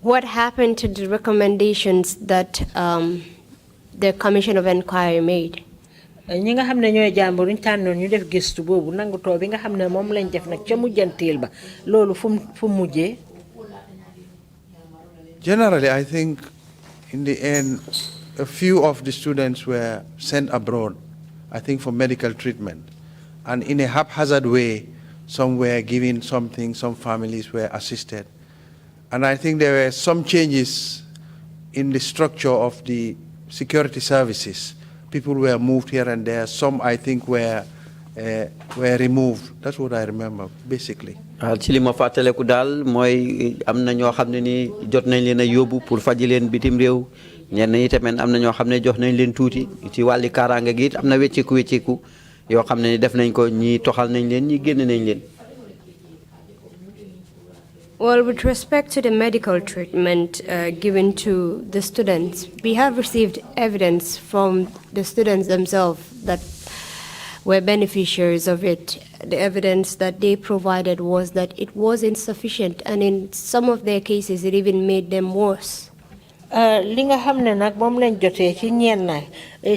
What happened to the recommendations that the Commission of Inquiry made? ñi nga xam ne ñooy jàmbur ñu tànnoon ñu def gëstu boobu nangutoo bi nga xam ne moom lañ def nag ca mujjanteel ba loolu fu mujjee. Generally, I think in the end, a few of the students were sent abroad, I think for medical treatment. And in a haphazard way, some were given something, some families were assisted. And I think there were some changes in the structure of the security services. People were moved here and there. Some, I think, were removed. That's what I remember, basically. ci li ma fàttaleku daal mooy am na ñoo xam ne ni jot nañ leen a yóbbu pour faji leen bitim réew ñenn ñi tamit am na ñoo xam ne jox nañ leen tuuti ci wàlli kaaraange gi am na wecceeku yoo xam ne ni def nañ ko ñi toxal nañ leen ñi génn nañ leen. Well, with respect to the medical treatment given to the students, we have received evidence from the students themselves that were beneficiaries of it. The evidence that they provided was that it was insufficient, and in some of their cases, it even made them worse. li nga xam ne nag moom lañ jotee ci ñenn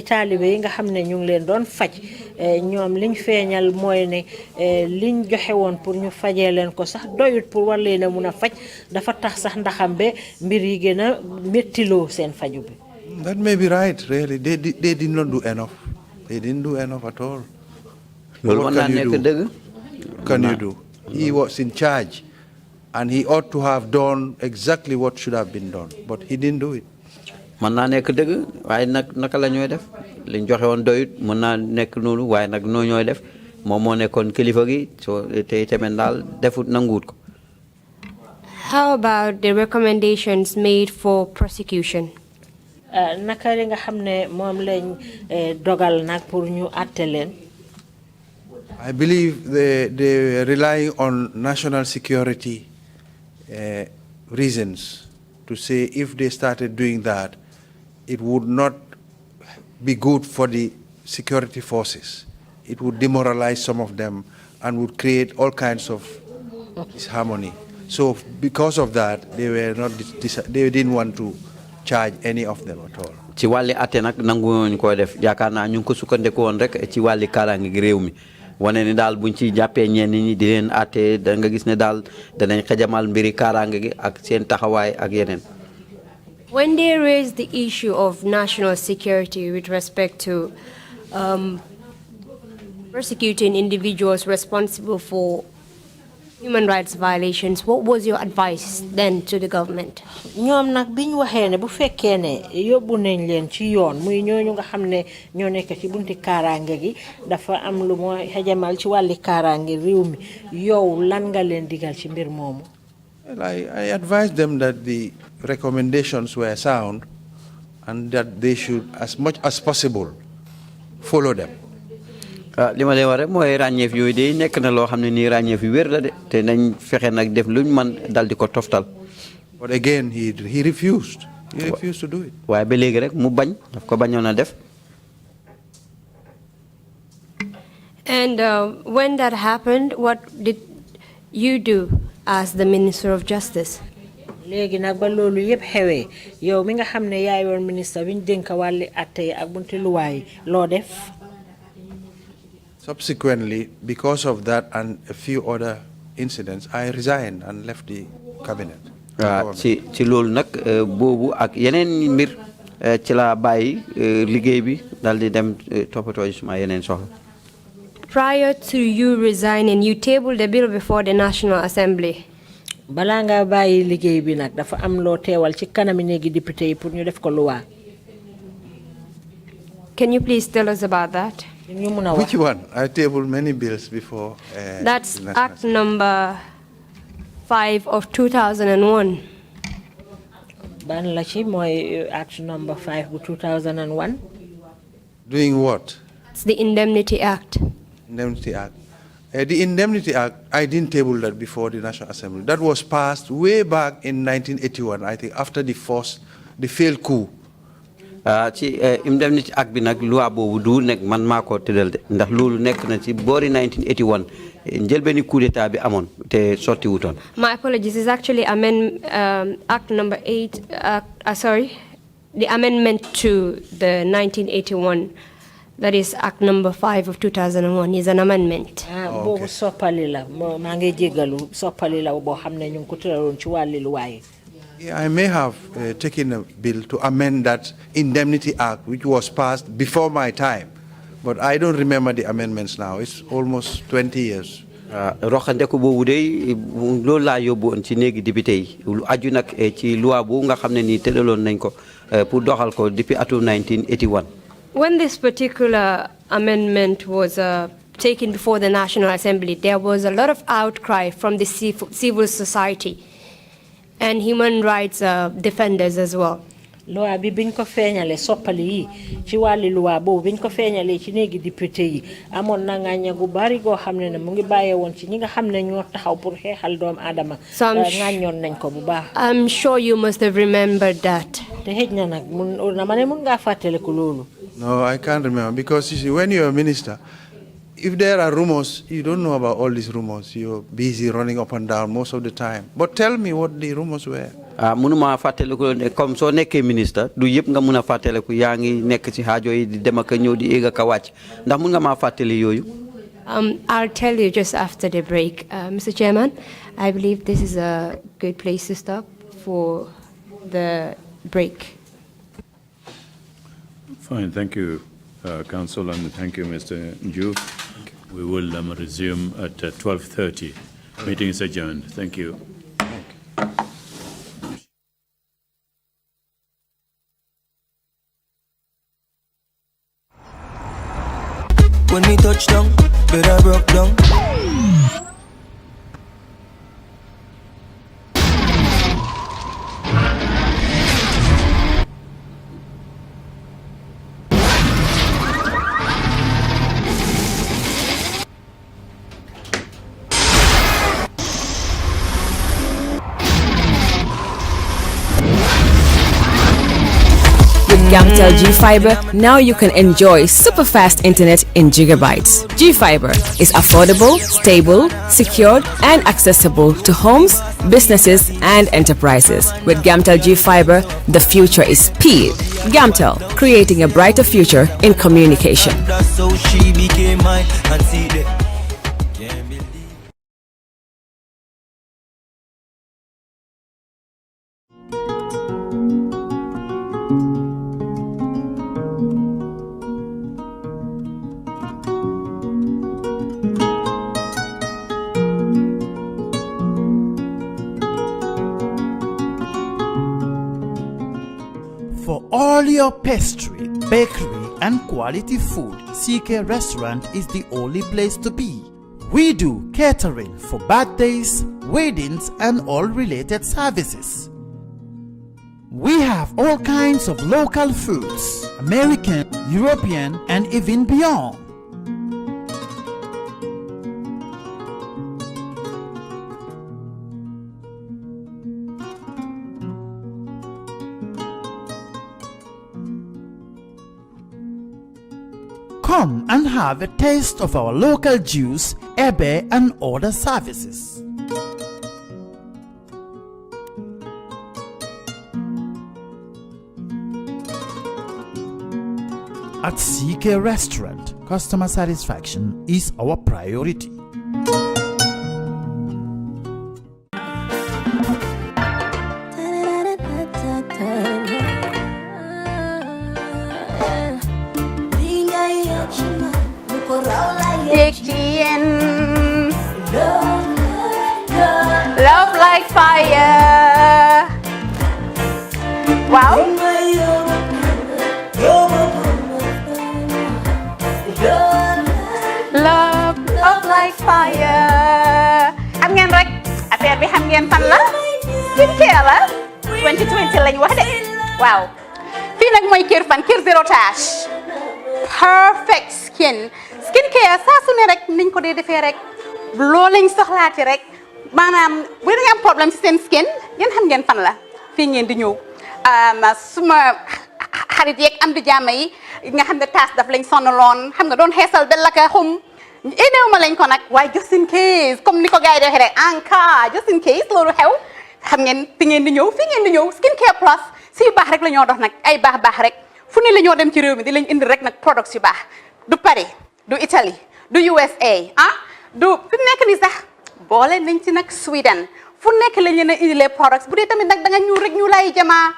taalibe yi nga xam ne ñu ngi leen doon faj ñoom liñ feeñal mooy ne liñ joxe woon pour ñu fajee leen ko sax doyut pour war leen a mun a faj dafa tax sax ndaxam be mbir yi gën a méttiloo seen faju bi. That may be right, really. They did not do enough. They didn't do enough at all. What can you do? Can you do? He was in charge. And he ought to have done exactly what should have been done, but he didn't do it. Man naa nekk dëgg waaye nag naka la ñooy def liñ joxe woon doyut mën naa nekk noonu waaye nag noo ñooy def moom moo nekkoon kilifa gi soo te tamit daal defut nanguwut ko. How about the recommendations made for prosecution? naka li nga xam ne moom lañ dogal nag pour ñu àtte leen. I believe they rely on national security reasons to say if they started doing that, it would not be good for the security forces. It would demoralize some of them and would create all kinds of disharmony. So because of that, they didn't want to charge any of them at all. ci wàlli atte nag nanguwuñ ko def yaakaar naa ñu ngi ko sukkandiku woon rek ci wàlli kaaraange gi réew mi wane ni daal buñ ci jàppee ñenn ñi di leen atte da nga gis ne daal danañ xajamal mbiri kaaraange gi ak seen taxawaay ak yeneen. When they raised the issue of national security with respect to prosecuting individuals responsible for human rights violations, what was your advice then to the government? ñoom nag biñ waxee ne bu fekkee ne yóbbu nañ leen ci yoon muy ñooñu nga xam ne ñoo nekk ci bunti kaaraange gi dafa am lu mooy xajamal ci wàlli kaaraange réew mi yow lan nga leen digal ci mbir moomu. Well, I advised them that the recommendations were sound and that they should, as much as possible, follow them. li ma leen wax rek mooy ràññeef yooyu de nekk na loo xam ne nii ràññeef yu wér la de te nañ fexe nag def luñ man dal di ko toftal. But again, he refused. He refused to do it. waaye ba léegi rek mu bañ daf ko bañoon a def. And when that happened, what did you do as the Minister of Justice? léegi nag ba loolu yëpp xewee yow mi nga xam ne yaay woon ministre bi ñu dénk wàlli atte yi ak bunti luwaay loo def. Subsequently, because of that and a few other incidents, I resigned and left the cabinet. ci loolu nag boobu ak yeneen mbir ci la bàyyi liggéey bi dal di dem toppatoo suma yeneen soxla. Prior to you resigning, you tabled a bill before the National Assembly. balaa nga bàyyi liggéey bi nag dafa am loo teewal ci kanami néegi député yi pour ñu def ko luwaa. Can you please tell us about that? Which one? I tabled many bills before. That's Act number 5 of 2001. ban la ci mooy Act number 5 of 2001. Doing what? It's the Indemnity Act. Indemnity Act. The Indemnity Act, I didn't table that before the National Assembly. That was passed way back in 1981, I think, after the failed coup. ci Indemnity Act bi nag loi boobu du nekk man maa ko tëddal de ndax loolu nekk na ci boori 1981 njëlbeeni coup d'état bi amoon te sotti wutoon. My apologies. It's actually Act number 8. The amendment to the 1981. That is Act number 5 of 2001 is an amendment. boobu soppali la maa ngi jégalu soppali la boo xam ne ñu ngi ko tëraloon ci wàllu luwaay. I may have taken a bill to amend that Indemnity Act, which was passed before my time, but I don't remember the amendments now. It's almost 20 years. roxandeku boobu de loolu laa yóbbuwoon ci néegi député yi lu aju nag ci loi bu nga xam ne nii tëraloon nañ ko pour doxal ko depuis atum 1981. When this particular amendment was taken before the National Assembly, there was a lot of outcry from the civil society and human rights defenders as well. loi bi biñ ko feeñale soppali yi ci wàlli loi boobu biñ ko feeñale ci néegi député yi amoon na ngaaña gu bari goo xam ne mu ngi bàyyee woon ci ñi nga xam ne ñoo taxaw pour xeexal doomu aadama. ngaañoon nañ ko bu baax. I'm sure you must have remembered that. te xëj na nag mun ngaa fàttaliku loolu. No, I can't remember because you see, when you're a minister, if there are rumors, you don't know about all these rumors. You're busy running up and down most of the time. But tell me what the rumors were. Munuma fàttaliku ne comme soo nekkee ministre du yëpp nga mun a fàttaliku yaa ngi nekk ci xaajo yi di dem ak ñëw di éeg ak a wàcc ndax mun nga maa fàttali yooyu. I'll tell you just after the break. Mr. Chairman, I believe this is a good place to stop for the break. Fine, thank you, Council, and thank you, Mr. Joof. We will resume at 12:30. Meeting is adjourned. Thank you. When we touch down, better broke down. Gamtel G Fiber, now you can enjoy super fast internet in gigabytes. G Fiber is affordable, stable, secured, and accessible to homes, businesses, and enterprises. With Gamtel G Fiber, the future is speed. Gamtel, creating a brighter future in communication. So she became mine and see that. For all your pastry, bakery, and quality food, CK Restaurant is the only place to be. We do catering for birthdays, weddings, and all related services. We have all kinds of local foods, American, European, and even beyond. Come and have a taste of our local juice, ebe, and other services. At CK Restaurant, customer satisfaction is our priority. Love like fire. Wow. Love like fire. Xam ngeen rek affaire bi xam ngeen fan la? Skincare la. 2020 lañ wax de. Waaw. Fii nag mooy Kerr fan Kerr zero tache. Perfect skin. Skincare saa su ne rek niñ ko dee defee rek. Loo lañ soxlaati rek. Maanaam bu ngeen am problème ci seen skin ngeen xam ngeen fan la. Fii ngeen di ñëw. Suma xarit yeeg am di jàmm yi nga xam ne taas daf lañ sonaloon xam nga doon xeesal bel laka xum éneew ma lañ ko nag waaye just in case comme ni ko gars yi di waxee rek en cas just in case loolu xew xam ngeen fi ngeen di ñëw fii ngeen di ñëw Skincare Plus si yu baax rek la ñoo dox nag ay baax rek fu ne la ñoo dem ci réew mi di lañ indi rek nag products yu baax du Paris du Italie du USA du fi mu nekk nii sax boole nañ ci nag Sweden fu nekk lañ leen a indilee products bu dee tamit nag da nga ñuul rek ñu lay jamaa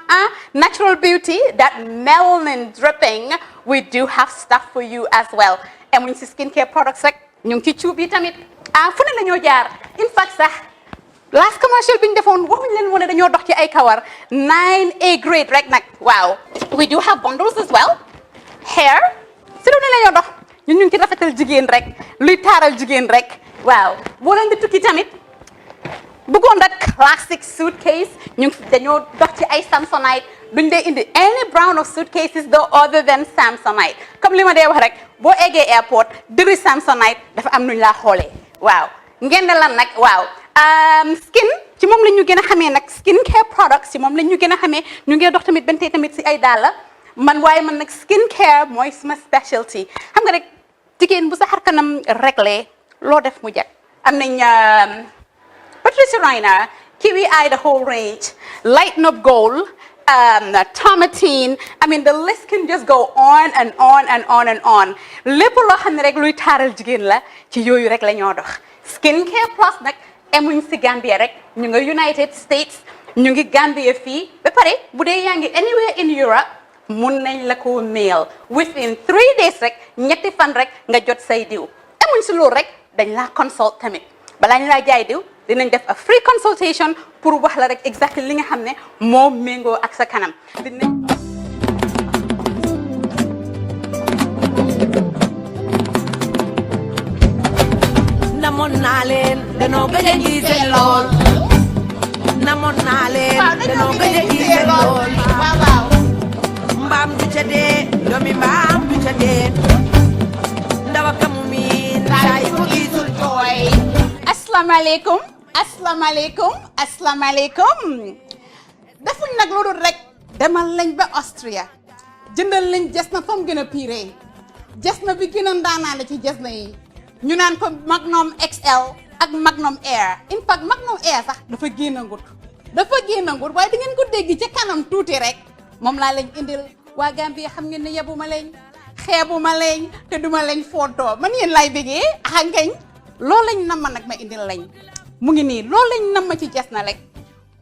natural beauty that melanin dripping we do have stuff for you as well emuñ si skincare products rek ñu ngi ci cuub yi tamit fu ne la ñoo jaar in fact sax last commercial bi ñu defoon waxuñ leen woon ne dañoo dox ci ay kawar 9A grade rek nag waaw we do have bundles as well hair si lu ne la ñoo dox ñun ñu ngi ci rafetal jigéen rek luy taaral jigéen rek waaw boo leen di tukki tamit bëggoon rek classic suitcase ñu dañoo dox ci ay Samsonite duñ dee indi any brand of suitcases though other than Samsonite comme li ma dee wax rek boo eggee airport dëri Samsonite dafa am nuñ laa xoolee waaw ngeen ne lan nag waaw skin ci moom la ñu gën a xamee nag skincare products ci moom la ñu gën a xamee ñu ngi dox tamit bentey tamit si ay dàll man waaye man nag skincare mooy suma specialty xam nga rek jigéen bu sa xar kanam réglé loo def mu jag am nañ Patricia Reiner, Kiwi Eye, the whole range, Lighten Up Gold, Tomatine. I mean, the list can just go on and on and on and on. Lépp loo xam ne rek luy taaral jigéen la ci yooyu rek la ñoo dox. Skincare Plus nag emuñ si Gambia rek ñu ngi United States ñu ngi Gambia fii ba pare bu dee yaa ngi anywhere in Europe mun nañ la ko mail within 3 days rek ñetti fan rek nga jot say diw emuñ si loolu rek dañ laa consult tamit balaa ñu laa jaay diw dinañ def a free consultation pour wax la rek exactly li nga xam ne moo méngoo ak sa kanam namoon naa leen danoo gëj a gisee lool namoon naa leen danoo gëj a gisee lool mbaam du ca dee doomi mbaam du ca dee ndawa kamu miin saa yi mu gisul tooy asalaamaaleykum asalaamaaleykum defuñ nag lu dul rek demal lañ ba Austria jëndal lañ jes na fa mu gën a piree jes na bi gën a ndaanaan la ci jes na yi ñu naan ko Magnum XL ak Magnum Air in fact Magnum Air sax dafa génn ngut waaye da ngeen ko dégg ca kanam tuuti rek moom laa lañ indil waa Gambie xam ngeen ne yebuma leen xeebuma leen te duma leen fontoo man yéen laay bégee xangañ loolu lañ nama nag ma indil lañ mu ngi nii loolu lañ nama ci jes na rek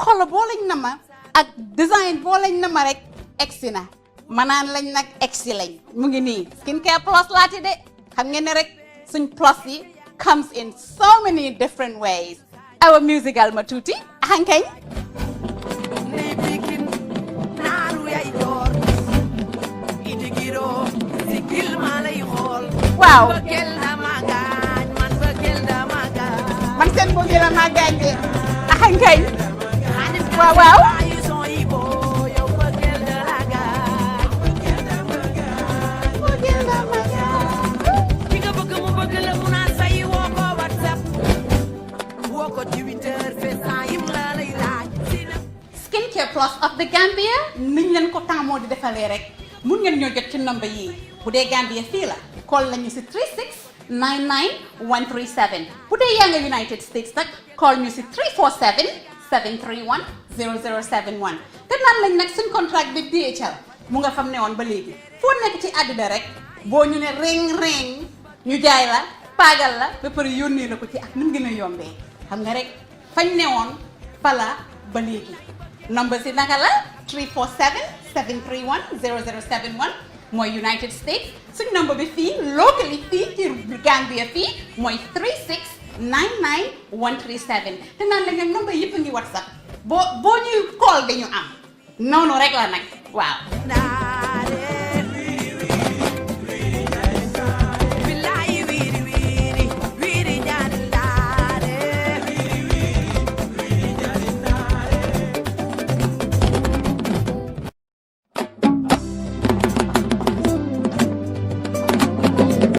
xolo boo lañ nama ak design boo lañ nama rek egsi na manaan lañ nag egsi lañ mu ngi nii Skincare Plus laati de xam ngeen ne rek suñ plus yi comes in so many different ways awa musical ma tuuti xankañ waaw man seen bëggee la maa gaañ de xankañ waaw Skincare Plus of the Gambia niñ leen ko taamoo di defalee rek mun ngeen ñoo jot ci number yi bu dee Gambia fii la call lañu si 3699137 bu dee yaa nga United States nag call ñu si 347-731-0071 te naan lañ nag suñ contract bi DHL mu nga fam ne woon ba léegi foo nekk ci àddina rek boo ñu ne ring ñu jaay la paagal la ba pare yónnee la ko ci ak nu mu gën a yombee xam nga rek fañ ne woon fala ba léegi number si naka la 347-731-0071 mooy United States suñ number bi fii locally fii ci Gambia fii mooy 3699-137 te naan la nga number yëpp a ngi WhatsApp boo ñuy call dañu am noonu rek la nag waaw